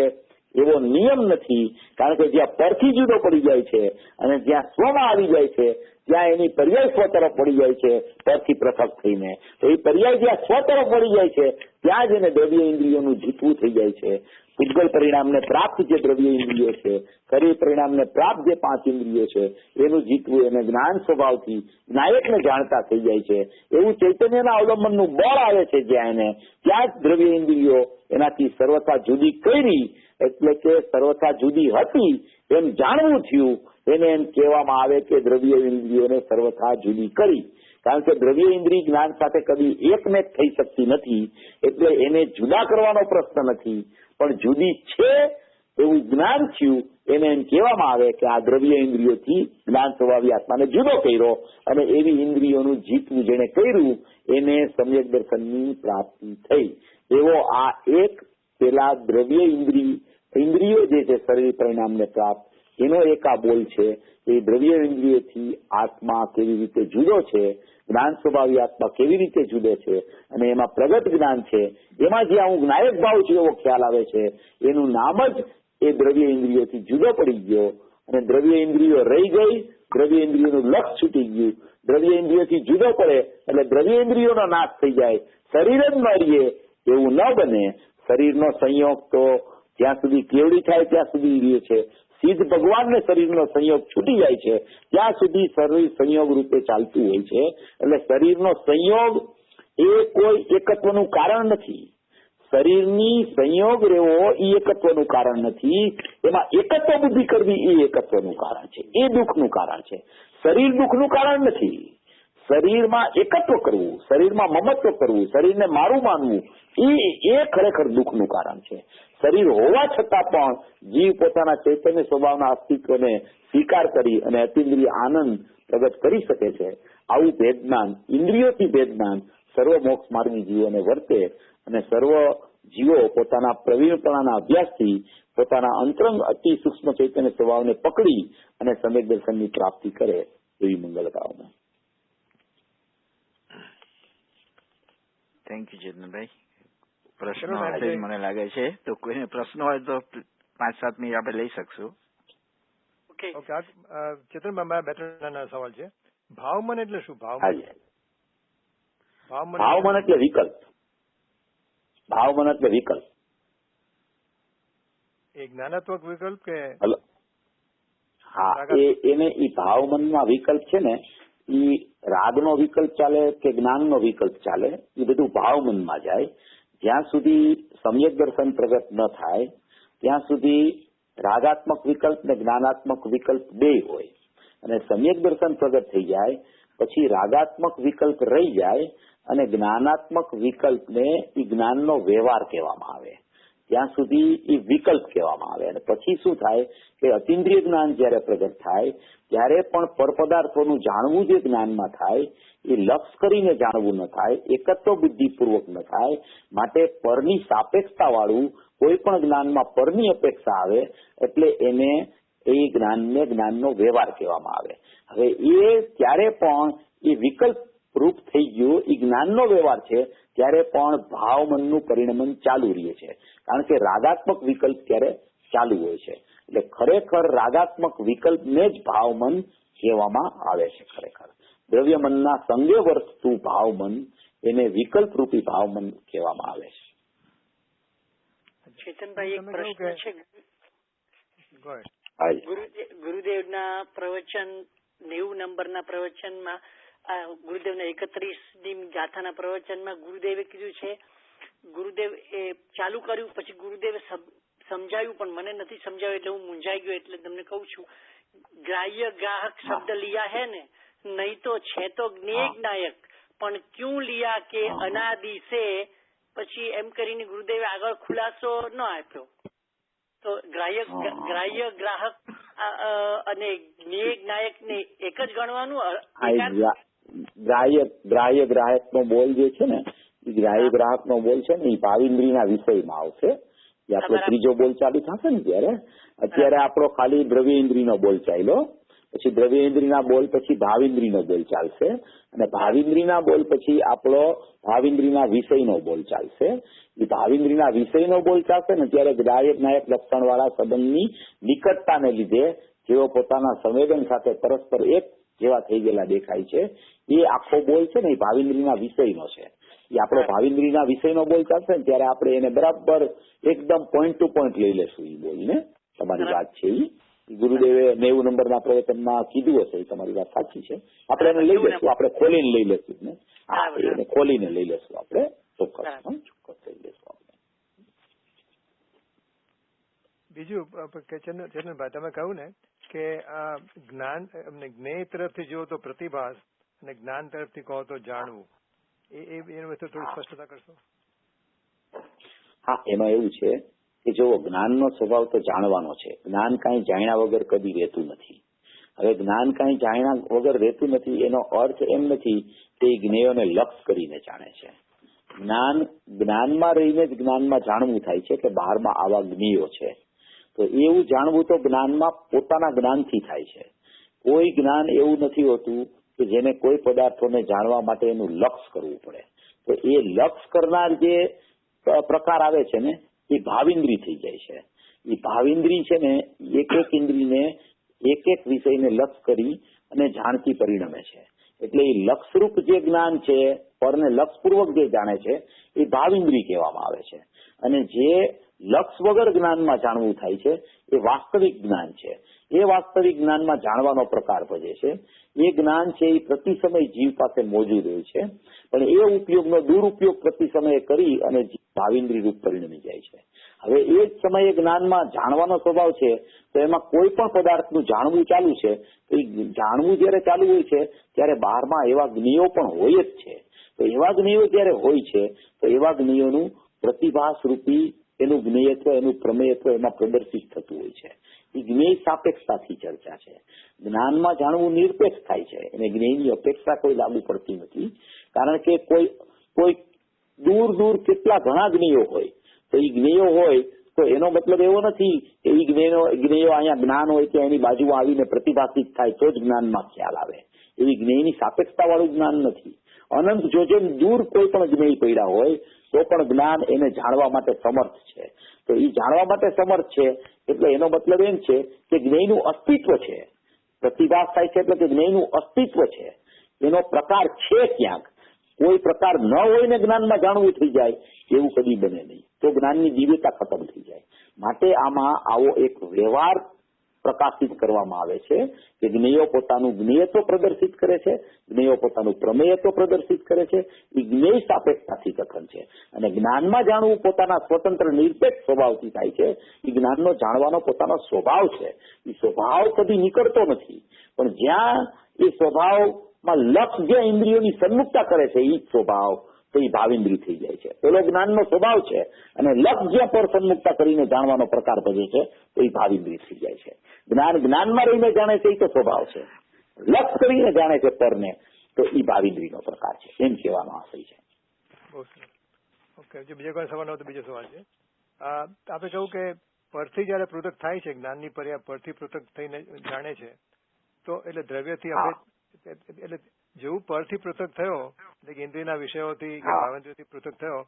A: એવો નિયમ નથી, કારણ કે જ્યાં પરથી જુદો પડી જાય છે અને જ્યાં સ્વમાં આવી જાય છે ત્યાં એની પર્યાય સ્વ તરફ પડી જાય છે પરથી પૃથક થઈને. તો એ પર્યાય જ્યાં સ્વ તરફ પડી જાય છે ત્યાં જ એને દ્રવ્ય ઇન્દ્રિયોનું જીતવું થઈ જાય છે. પૂતગલ પરિણામને પ્રાપ્ત જે દ્રવ્ય ઇન્દ્રિયો છે, શરીર પરિણામને પ્રાપ્ત જે 5 ઇન્દ્રિયો છે એનું જીતવું એને જ્ઞાન સ્વભાવથી નાયકને જાણતા થઈ જાય છે. એવું ચૈતન્યના અવલંબનનું બળ આવે છે જ્યાં એને, ત્યાં જ દ્રવ્ય ઇન્દ્રિયો એનાથી સર્વથા જુદી કરી, એટલે કે સર્વથા જુદી હતી એમ જાણવું થયું. એને એમ કહેવામાં આવે કે દ્રવ્ય ઇન્દ્રિયોને સર્વથા જુદી કરી. કારણ કે દ્રવ્ય ઇન્દ્રિય જ્ઞાન સાથે કદી એકમેક થઈ શકતી નથી, એટલે એને જુદા કરવાનો પ્રશ્ન નથી, પણ જુદી છે એવું જ્ઞાન થયું. એને એમ કહેવામાં આવે કે આ દ્રવ્ય ઇન્દ્રિયોથી જ્ઞાન સ્વભાવી આત્માને જુદો કર્યો, અને એવી ઇન્દ્રિયોનું જીતવું જેને કર્યું એને સમ્યક દર્શનની પ્રાપ્તિ થઈ. એવો આ એક પેલા દ્રવ્ય ઇન્દ્રિયો જે છે શરીર પરિણામને પ્રાપ્ત, એનો એક આ બોલ છે. એ દ્રવ્ય ઇન્દ્રિયોથી આત્મા કેવી રીતે જુદો છે, જ્ઞાન સ્વભાવી આત્મા કેવી રીતે જુદો છે, અને એમાં પ્રગટ જ્ઞાન છે, એમાં જ્યાં હું જ્ઞાયક ભાવ છું એવો ખ્યાલ આવે છે, એનું નામ જ એ દ્રવ્ય ઇન્દ્રિયોથી જુદો પડી ગયો. અને દ્રવ્ય ઇન્દ્રિયો રહી ગઈ, દ્રવ્ય ઇન્દ્રિયોનું લક્ષ છૂટી ગયું. દ્રવ્ય ઇન્દ્રિયોથી જુદો પડે એટલે દ્રવ્ય ઇન્દ્રિયોનો નાશ થઈ જાય, શરીર જ મળીએ એવું ન બને. શરીરનો સંયોગ તો જ્યાં સુધી કેવડી થાય ત્યાં સુધી રહે છે. સિદ્ધ ભગવાનને શરીરનો સંયોગ છૂટી જાય છે ત્યાં સુધી શરીર સંયોગ રૂપે ચાલતું હોય છે. એટલે શરીરનો સંયોગ એ કોઈ એકત્વનું કારણ નથી. શરીરની સંયોગ રહેવો એ એકત્વનું કારણ નથી. એમાં એકત્વ બુદ્ધિ કરવી એ એકત્વનું કારણ છે, એ દુઃખનું કારણ છે. શરીર દુઃખનું કારણ નથી. શરીરમાં એકત્વ કરવું, શરીરમાં મમત્વ કરવું, શરીરને મારું માનવું એ ખરેખર દુઃખનું કારણ છે. શરીર હોવા છતાં પણ જીવ પોતાના ચૈતન્ય સ્વભાવના અસ્તિત્વને સ્વીકાર કરી અને અતિન્દ્રિય આનંદ પ્રગટ કરી શકે છે. આવું ભેદજ્ઞાન, ઇન્દ્રિયોથી ભેદજ્ઞાન સર્વ મોક્ષ માર્ગી જીવોને વર્તે, અને સર્વ જીવો પોતાના પ્રવીણપણાના અભ્યાસથી પોતાના અંતરંગ અતિ સૂક્ષ્મ ચૈતન્ય સ્વભાવને પકડી અને સમ્યક દર્શનની પ્રાપ્તિ કરે એવી મંગલ કામના.
B: Thank you Chetanbhai. પ્રશ્નો હશે મને લાગે છે, તો કોઈને પ્રશ્ન હોય તો 5-7 મિનિટ આપણે લઈ શકશું.
C: ઓકે ચેતનભાઈ, મારા 2-3 સવાલ છે. ભાવમન એટલે શું? ભાવમન
A: એટલે વિકલ્પ. ભાવમન એટલે વિકલ્પ.
C: એ જ્ઞાનાત્મક વિકલ્પ કે?
A: હા, એને ઈ ભાવમનમાં વિકલ્પ છે ને, ઈ રાગનો વિકલ્પ ચાલે કે જ્ઞાનનો વિકલ્પ ચાલે, એ બધું ભાવમનમાં જાય. જ્યાં સુધી સમ્યક દર્શન પ્રગટ ન થાય ત્યાં સુધી રાગાત્મક વિકલ્પ ને જ્ઞાનાત્મક વિકલ્પ બે હોય, અને સમ્યક દર્શન પ્રગટ થઈ જાય પછી રાગાત્મક વિકલ્પ રહી જાય અને જ્ઞાનાત્મક વિકલ્પને એ જ્ઞાનનો વ્યવહાર કહેવામાં આવે. ત્યાં સુધી એ વિકલ્પ કહેવામાં આવે. અને પછી શું થાય કે અતિન્દ્રિય જ્ઞાન જયારે પ્રગટ થાય ત્યારે પણ પરપદાર્થોનું જાણવું જે જ્ઞાનમાં થાય એ લક્ષ કરીને જાણવું ન થાય, એકત્વ બુદ્ધિપૂર્વક ન થાય. માટે પરની સાપેક્ષતા વાળું કોઈ પણ જ્ઞાનમાં પરની અપેક્ષા આવે એટલે એને એ જ્ઞાનનો વ્યવહાર કહેવામાં આવે. હવે એ ત્યારે પણ એ વિકલ્પ રૂપ થઈ ગયું, એ જ્ઞાનનો વ્યવહાર છે, ત્યારે પણ ભાવમનનું પરિણમન ચાલુ રહે છે. કારણ કે રાગાત્મક વિકલ્પ ત્યારે ચાલુ હોય છે. એટલે ખરેખર રાગાત્મક વિકલ્પને જ ભાવમન કહેવામાં આવે છે. ખરેખર દ્રવ્યમનના સંગે વર્તતું ભાવમન એને વિકલ્પ રૂપી ભાવમન કહેવામાં આવે છે.
D: ચેતનભાઈ, એક પ્રશ્ન છે. ગુરુદેવના પ્રવચન 90 નંબરના પ્રવચનમાં, ગુરુદેવના 31મી ગાથાના પ્રવચનમાં ગુરુદેવે કીધું છે, ગુરુદેવ એ ચાલુ કર્યું પછી ગુરુદેવે સમજાવ્યું પણ મને નથી સમજાવ્યું એટલે હું મૂંઝાઈ ગયો, એટલે તમને કહું છું. ગ્રાહ્ય ગ્રાહક શબ્દ લિયા હે ને, નહીં તો છે તો જ્ઞેય નાયક, પણ ક્યું લિયા કે અનાદિ સે, પછી એમ કરીને ગુરુદેવે આગળ ખુલાસો ન આપ્યો. તો ગ્રાહ્ય ગ્રાહક અને જ્ઞેય નાયક ને એક જ ગણવાનું?
A: ગ્રાહ્ય ગ્રાહકનો બોલ જે છે ને એ ગ્રાહ્ય ગ્રાહકનો બોલ છે ને એ ભાવિન્દ્રિયના વિષયમાં આવશે. એ આપણો ત્રીજો બોલ ચાલુ થશે ને ત્યારે અત્યારે આપણો ખાલી દ્રવ્યેન્દ્રિયનો બોલ ચાલ્યો, પછી દ્રવ્યેન્દ્રિયના બોલ પછી ભાવિન્દ્રિયનો બોલ ચાલશે અને ભાવિન્દ્રિયના બોલ પછી આપણો ભાવિન્દ્રિયના વિષયનો બોલ ચાલશે. એ ભાવિન્દ્રિયના વિષયનો બોલ ચાલશે ને ત્યારે ગ્રાહ્ય નાયક લક્ષણ વાળા સંબંધની નિકટતાને લીધે જેઓ પોતાના સંવેદન સાથે પરસ્પર એક જેવા થઈ ગયેલા દેખાય છે એ આખો બોલ છે ને એ ભાવિન્દ્રિયના વિષયનો છે. એ આપણો ભાવિન્દ્રિયના વિષયનો બોલ ચાલશે ને ત્યારે આપણે એને બરાબર એકદમ પોઈન્ટ ટુ પોઈન્ટ લઈ લેશું. એ બોલને તમારી વાત છે એ ગુરુદેવે 90 નંબરના પ્રવચનમાં કીધું હશે, એ તમારી વાત સાચી છે. આપણે એને લઈ લેશું, આપણે ખોલીને લઈ લેશું ને, એને ખોલીને લઈ લેશું આપણે, ચોક્કસ લઈ લેશું આપણે.
C: બીજું ચેતનભાઈ તમે કહ્યું ને કે આ જ્ઞાન જ્ઞેય તરફથી જુઓ તો પ્રતિભાસ અને જ્ઞાન તરફથી કહો તો જાણવું, એનું વિશે થોડી સ્પષ્ટતા કરશો?
A: હા, એમાં એવું છે કે જો જ્ઞાનનો સ્વભાવ તો જાણવાનો છે. જ્ઞાન કાંઈ જાણ્યા વગર કદી રહેતું નથી. હવે જ્ઞાન કાંઈ જાણ્યા વગર રહેતું નથી એનો અર્થ એમ નથી કે એ જ્ઞેયોને લક્ષ કરીને જાણે છે. જ્ઞાનમાં રહીને જ જ્ઞાનમાં જાણવું થાય છે કે બહારમાં આવા જ્ઞેયો છે. તો એવું જાણવું તો જ્ઞાનમાં પોતાના જ્ઞાનથી થાય છે. કોઈ જ્ઞાન એવું નથી હોતું કે જેને કોઈ પદાર્થોને જાણવા માટે એનું લક્ષ કરવું પડે. તો એ લક્ષ કરનાર જે પ્રકાર આવે છે ને એ ભાવિન્દ્રી થઈ જાય છે. એ ભાવિન્દ્રી છે ને એક ઇન્દ્રિયને એક વિષયને લક્ષ કરી અને જાણતી પરિણમે છે. એટલે એ લક્ષરૂપ જે જ્ઞાન છે, પરને લક્ષપૂર્વક જે જાણે છે એ ભાવિન્દ્રી કહેવામાં આવે છે. અને જે લક્ષ વગર જ્ઞાનમાં જાણવું થાય છે એ વાસ્તવિક જ્ઞાન છે. એ વાસ્તવિક જ્ઞાનમાં જાણવાનો પ્રકાર ભજે છે. એ જ્ઞાન છે એ પ્રતિ સમય જીવ પાસે મોજૂદ હોય છે, પણ એ ઉપયોગનો દુરુપયોગ પ્રતિ સમયે કરી અને ભાવિન્દ્રી રૂપ પરિણમી જાય છે. હવે એ જ સમયે જ્ઞાનમાં જાણવાનો સ્વભાવ છે તો એમાં કોઈ પણ પદાર્થનું જાણવું ચાલુ છે તો એ જાણવું જયારે ચાલુ હોય છે ત્યારે બહારમાં એવા જ્ઞેયો પણ હોય જ છે. તો એવા જ્ઞેયો જયારે હોય છે તો એવા જ્ઞેયોનું પ્રતિભાસ રૂપી એનું જ્ઞેયત્વ, એનું પ્રમેયત્વ એમાં પ્રદર્શિત થતું હોય છે. એ જ્ઞેય સાપેક્ષતાથી ચર્ચા છે. જ્ઞાનમાં જાણવું નિરપેક્ષ થાય છે અને જ્ઞેયની અપેક્ષા કોઈ લાગુ પડતી નથી. કારણ કે કોઈ દૂર કેટલા ઘણા જ્ઞેયો હોય તો એ જ્ઞેયો હોય તો એનો મતલબ એવો નથી કે એ જ્ઞેયો અહીંયા જ્ઞાન હોય કે એની બાજુમાં આવીને પ્રતિભાષિત થાય તો જ જ્ઞાનમાં ખ્યાલ આવે. એવી જ્ઞેયની સાપેક્ષતા વાળું જ્ઞાન નથી. અનંત જોજન દૂર કોઈ પણ જ્ઞેય પડ્યા હોય તો પણ જ્ઞાન એને જાણવા માટે સમર્થ છે. તો એ જાણવા માટે સમર્થ છે એટલે એનો મતલબ એમ છે કે જ્ઞેયનું અસ્તિત્વ છે. પ્રતિભાસ થાય છે એટલે કે જ્ઞેયનું અસ્તિત્વ છે, એનો પ્રકાર છે ક્યાંક. કોઈ પ્રકાર ન હોય ને જ્ઞાનમાં જાણવું થઈ જાય એવું કદી બને નહીં. તો જ્ઞાનની દિવ્યતા ખતમ થઈ જાય. માટે આમાં આવો એક વ્યવહાર પ્રકાશિત કરવામાં આવે છે કે જ્ઞેયો પોતાનું જ્ઞેયત્વ પ્રદર્શિત કરે છે, જ્ઞેયો પોતાનું પ્રમેયત્વ પ્રદર્શિત કરે છે. એ જ્ઞેય સાપેક્ષતાથી કથન છે. અને જ્ઞાનમાં જાણવું પોતાના સ્વતંત્ર નિરપેક્ષ સ્વભાવથી થાય છે. એ જ્ઞાનનો જાણવાનો પોતાનો સ્વભાવ છે. એ સ્વભાવ કદી નીકળતો નથી, પણ જ્યાં એ સ્વભાવમાં લક્ષ જ્યાં ઇન્દ્રિયોની સન્મુખતા કરે છે એ જ સ્વભાવ તો એ ભાવિન્દ્રી થઈ જાય છે. પેલો જ્ઞાનનો સ્વભાવ છે અને લક્ષ જ્યાં પર સન્મુખતા કરીને જાણવાનો પ્રકાર ભજે છે તો એ ભાવિન્દ્રી થઈ જાય છે. જ્ઞાનમાં રહીને જાણે છે એ તો સ્વભાવ છે. લક્ષ કરીને જાણે છે પરને તો એ ભાવિન્દ્રીનો પ્રકાર છે, એમ કહેવાનો આશય છે.
C: ઓકે, જો બીજો કોઈ સવાલ હોય તો બીજો સવાલ છે. આપણે કહ્યું કે પરથી જયારે પૃથક થાય છે, જ્ઞાનની પર્યા પરથી પૃથક થઈને જાણે છે તો એટલે દ્રવ્યથી એટલે જેવું પરથી પૃથક થયો એટલે ઇન્દ્રિયના વિષયોથી કે ભાવેન્દ્રિયથી પૃથક થયો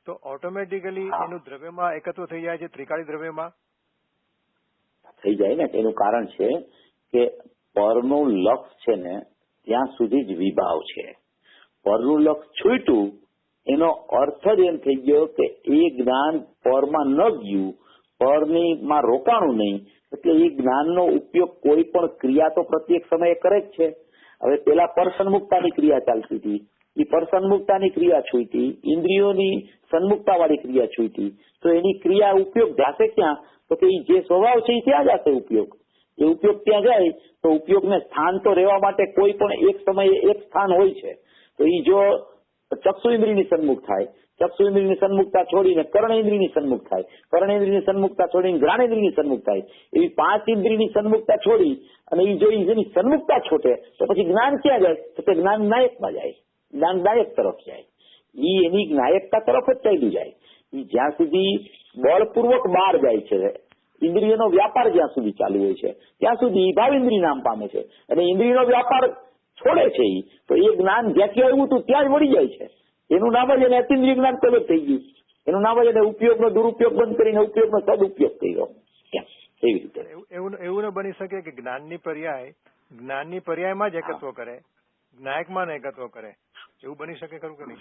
C: તો ઓટોમેટિકલી એનું દ્રવ્યમાં એકત્વ થઈ જાય છે, ત્રિકાળી દ્રવ્યમાં
A: થઈ જાય ને. એનું કારણ છે કે પરનું લક્ષ છે ને ત્યાં સુધી જ વિભાવ છે. પરનું લક્ષ છૂટ્યું એનો અર્થ જ એમ થઈ ગયો કે એ જ્ઞાન પરમાં ન ગયું, પરમાં રોકાણું નહીં, એટલે એ જ્ઞાનનો ઉપયોગ કોઈ પણ ક્રિયા તો પ્રત્યેક સમયે કરે જ છે. હવે પેલા પર સન્મુખતાની ક્રિયા ચાલતી હતી, એ પર સન્મુખતાની ક્રિયા છૂટી, ઇન્દ્રિયોની સન્મુખતા વાળી ક્રિયા છૂટી, તો એની ક્રિયા ઉપયોગ જાશે ક્યાં? તો કે જે સ્વભાવ છે એ ત્યાં જશે ઉપયોગ. એ ઉપયોગ ત્યાં જાય તો ઉપયોગને સ્થાન તો રહેવા માટે કોઈ પણ એક સમયે એક સ્થાન હોય છે. તો એ જો ચક્ષુ ઇન્દ્રિયની સન્મુખ થાય ચક્ષુઇન્દ્રિયની સન્મુખતા છોડીને કર્ણેન્દ્રિયની સન્મુખ થાય, કર્ણેન્દ્રિયની સન્મુખતા છોડીને જ્ઞાનેન્દ્રિયની સન્મુખ થાય. એવી 5 ઇન્દ્રિયની સન્મુખતા છોડી અને એ જો એની સન્મુખતા છોટે તો પછી જ્ઞાન ક્યાં જાય? તો તે જ્ઞાન નાયકમાં જાય, જ્ઞાન નાયક તરફ જાય. એ એની નાયકતા તરફ જ ચાલ્યું જાય. એ જ્યાં સુધી બળપૂર્વક બહાર જાય છે, ઇન્દ્રિયનો વ્યાપાર જ્યાં સુધી ચાલુ હોય છે ત્યાં સુધી ભાવેન્દ્રિય નામ પામે છે. અને ઇન્દ્રિયનો વ્યાપાર છોડે છે તો એ જ્ઞાન જ્યાંથી આવ્યું હતું ત્યાં જ વળી જાય છે. એનું નામ જ એને અતિન્દ્રિય જ્ઞાન કવચ થઈ ગયું. એનું નામ જ એને ઉપયોગનો દુરુપયોગ બંધ કરીને ઉપયોગનો સદુપયોગ કર્યો. એવી રીતે
C: એવું ન બની શકે કે જ્ઞાનની પર્યાયમાં જ એકત્વ કરે, જ્ઞાયકમાં ન એકત્વ કરે, એવું બની શકે ખરું કે નહીં?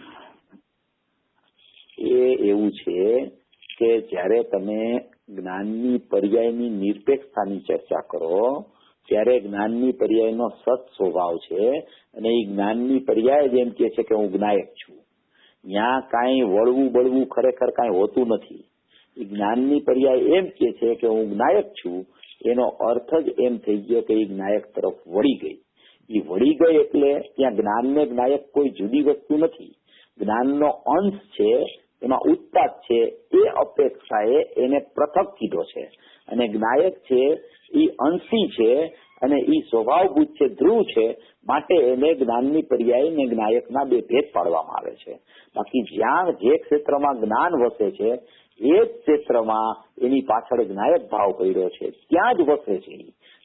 A: એ એવું છે કે જયારે તમે જ્ઞાનની પર્યાયની નિરપેક્ષતાની ચર્ચા કરો ત્યારે જ્ઞાનની પર્યાયનો સત સ્વભાવ છે અને એ જ્ઞાનની પર્યાય જેમ કે છે કે હું જ્ઞાયક છું. ત્યાં કાંઈ વળવું બળવું ખરેખર કાંઈ હોતું નથી. એ જ્ઞાનની પર્યાય એમ કે છે કે હું જ્ઞાયક છું, એનો અર્થ જ એમ થઈ ગયો કે એ જ્ઞાયક તરફ વળી ગઈ. એ વળી ગઈ એટલે ત્યાં જ્ઞાનને જ્ઞાયક કોઈ જુદી વસ્તુ નથી. જ્ઞાનનો અંશ છે, એમાં ઉત્પાદ છે, એ અપેક્ષાએ એને પૃથક કીધો છે. અને જ્ઞાયક છે એ અંશી છે અને એ સ્વભાવભૂત છે, ધ્રુવ છે. માટે એને જ્ઞાનની પર્યાય ને જ્ઞાયકના બે ભેદ પાડવામાં આવે છે. બાકી જ્યાં જે ક્ષેત્રમાં જ્ઞાન વસે છે એ જ ક્ષેત્રમાં એની પાછળ જ્ઞાયક ભાવ કર્યો છે, ત્યાં જ વસે છે.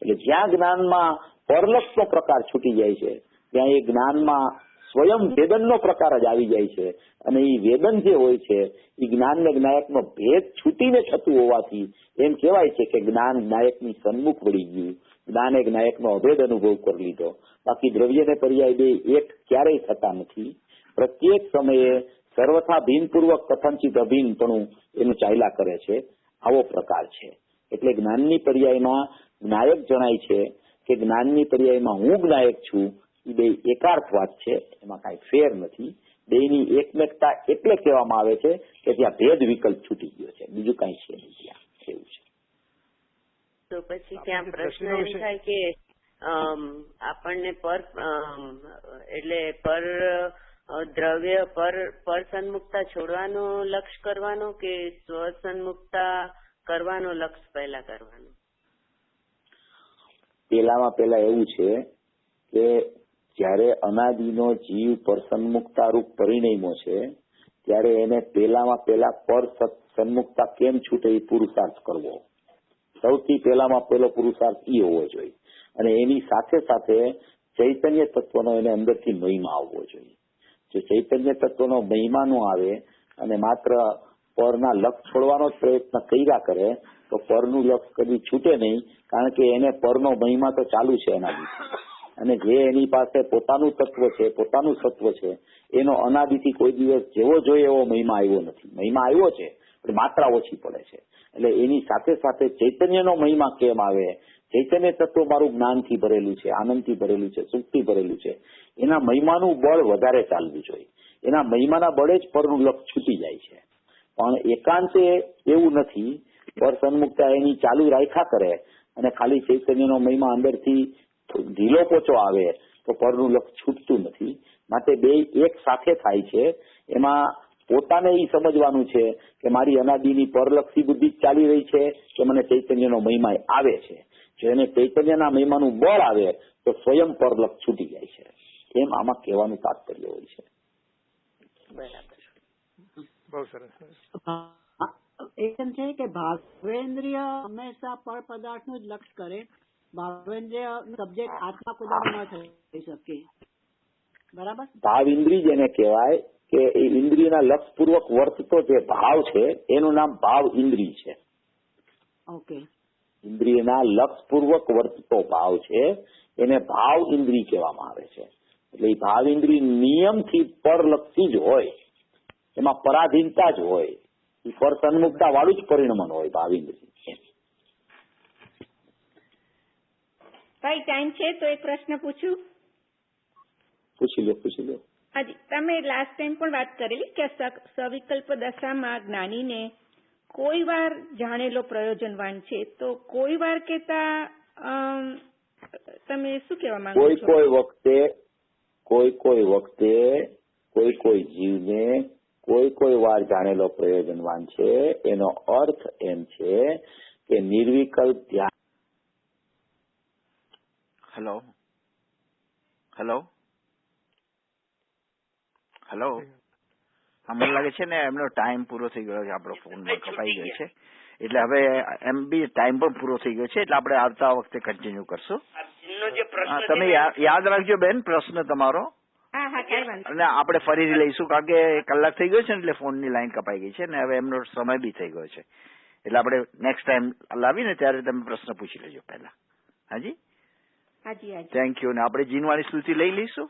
A: એટલે જ્યાં જ્ઞાનમાં પરલક્ષનો પ્રકાર છૂટી જાય છે ત્યાં એ જ્ઞાનમાં સ્વયં વેદનનો પ્રકાર જ આવી જાય છે. અને એ વેદન જે હોય છે એ જ્ઞાન ને જ્ઞાયકનો ભેદ છૂટીને થતું હોવાથી એમ કહેવાય છે કે જ્ઞાન જ્ઞાયકની સન્મુખ વળી ગયું, જ્ઞાને જ્ઞાયકનો અભેદ અનુભવ કરી લીધો. બાકી દ્રવ્ય ને પર્યાય બે એક ક્યારેય થતા નથી. પ્રત્યેક સમયે સર્વથા ભીનપૂર્વક કથનચિત અભિન્નપણું એનું ચાલ્યા કરે છે. આવો પ્રકાર છે. એટલે જ્ઞાનની પર્યાયમાં જ્ઞાયક જણાય છે કે જ્ઞાનની પર્યાયમાં હું જ્ઞાયક છું. એ બે એકાર્થ વાત છે, એમાં કાંઈ ફેર નથી. બેની એકમેકતા એટલે કહેવામાં આવે છે કે ત્યાં ભેદ વિકલ્પ છૂટી ગયો છે, બીજું કાંઈ છે નહીં ત્યાં. એવું છે.
E: તો પછી ત્યાં પ્રશ્ન એમ થાય કે આપણને પર દ્રવ્ય પર સન્મુખતા છોડવાનો લક્ષ્ય કરવાનો કે સ્વ સન્મુખતા કરવાનો લક્ષ્ય પહેલા કરવાનો?
A: પેલા એવું છે કે જયારે અનાદિનો જીવ પર સન્મુખતા રૂપ પરિણમ્યો છે ત્યારે એને પેલા પર સન્મુખતા કેમ છૂટે એ પુરુષાર્થ કરવો. સૌથી પેલો પુરુષાર્થ એ હોવો જોઈએ. અને એની સાથે સાથે ચૈતન્ય તત્વનો એને અંદરથી મહિમા આવવો જોઈએ. જો ચૈતન્ય તત્વનો મહિમા નો આવે અને માત્ર પરના લક્ષ છોડવાનો જ પ્રયત્ન કર્યા કરે તો પરનું લક્ષ કદી છૂટે નહીં, કારણ કે એને પરનો મહિમા તો ચાલુ છે એનાથી. અને જે એની પાસે પોતાનું તત્વ છે, પોતાનું સત્વ છે, એનો અનાદિથી કોઈ દિવસ જેવો જોઈએ એવો મહિમા આવ્યો નથી. મહિમા આવ્યો છે પણ માત્રા ઓછી પડે છે. એટલે એની સાથે સાથે ચૈતન્યનો મહિમા કેમ આવે? ચૈતન્ય તત્વ મારું જ્ઞાનથી ભરેલું છે, આનંદથી ભરેલું છે, સુખથી ભરેલું છે. એના મહિમાનું બળ વધારે ચાલવું જોઈએ. એના મહિમાના બળે જ પરનું લક્ષ છૂટી જાય છે. પણ એકાંતે એવું નથી. પર સન્મુખતા એની ચાલુ રાખ્યા કરે અને ખાલી ચૈતન્યનો મહિમા અંદરથી ઢીલો પોચો આવે તો પરનું લક્ષ છૂટતું નથી. માટે બે એક સાથે થાય છે. એમાં પોતાને એ સમજવાનું છે કે મારી અનાદિની પરલક્ષી બુદ્ધિ ચાલી રહી છે કે મને ચૈતન્યનો મહિમા આવે છે. જો એને ચૈતન્યના મહિમાનું બળ આવે તો સ્વયં પરલક્ષ છૂટી જાય છે. એમ આમાં કહેવાનું તાત્પર્ય હોય છે.
E: બરાબર,
C: બહુ સરસ.
F: એમ છે કે ભાવેન્દ્રિય હંમેશા પર પદાર્થનું જ લક્ષ કરે, ભાવેન્દ્રિય સબ્જેક્ટ આત્મા કુદામાં ન થઈ શકે. બરાબર.
A: ભાવ ઇન્દ્રિય જેને કહેવાય કે એ ઇન્દ્રિયના લક્ષ પૂર્વક વર્તતો જે ભાવ છે એનું નામ ભાવ ઇન્દ્રિય છે.
F: ઓકે.
A: ઇન્દ્રિયના લક્ષ પૂર્વક વર્તતો ભાવ છે એને ભાવ ઇન્દ્રિય કહેવામાં આવે છે. એટલે એ ભાવ ઇન્દ્રિય નિયમથી પરલક્ષી જ હોય, એમાં પરાધીનતા જ હોય, એ પર સન્મુખતા વાળું જ પરિણમન હોય ભાવ ઇન્દ્રિય.
G: ભાઈ ટાઈમ છે તો એક પ્રશ્ન પૂછું?
A: પૂછી લો.
G: હાજી, તમે લાસ્ટ ટાઈમ પણ વાત કરેલી કે સવિકલ્પ દશામાં જ્ઞાનીને કોઈ વાર જાણેલો પ્રયોજનવાન છે, તો કોઈ વાર કેતા તમે શું કહેવા માંગો છો? કોઈ વખતે કોઈ જીવને
A: કોઈ વાર જાણેલો પ્રયોજનવાન છે. એનો અર્થ એમ છે કે નિર્વિકલ્પ ધ્યાન.
B: Hello hello hello. હા, મને લાગે છે ને એમનો ટાઈમ પૂરો થઈ ગયો છે, આપણો ફોનમાં કપાઈ ગયો છે, એટલે હવે એમ બી ટાઈમ પણ પૂરો થઈ ગયો છે, એટલે આપણે આવતા વખતે કન્ટિન્યુ કરશું. તમે યાદ રાખજો બેન પ્રશ્ન તમારો, અને આપણે ફરીથી લઈશું, કારણ કે કલાક થઈ ગયો છે ને એટલે ફોનની લાઈન કપાઈ ગઈ છે ને હવે એમનો સમય બી થઈ ગયો છે, એટલે આપણે નેક્સ્ટ ટાઈમ લાવીને ત્યારે તમે પ્રશ્ન પૂછી લેજો પહેલા. હાજી થેન્ક યુ. ને આપણે જીનવાણી સ્તુતિ લઈ લઈશું.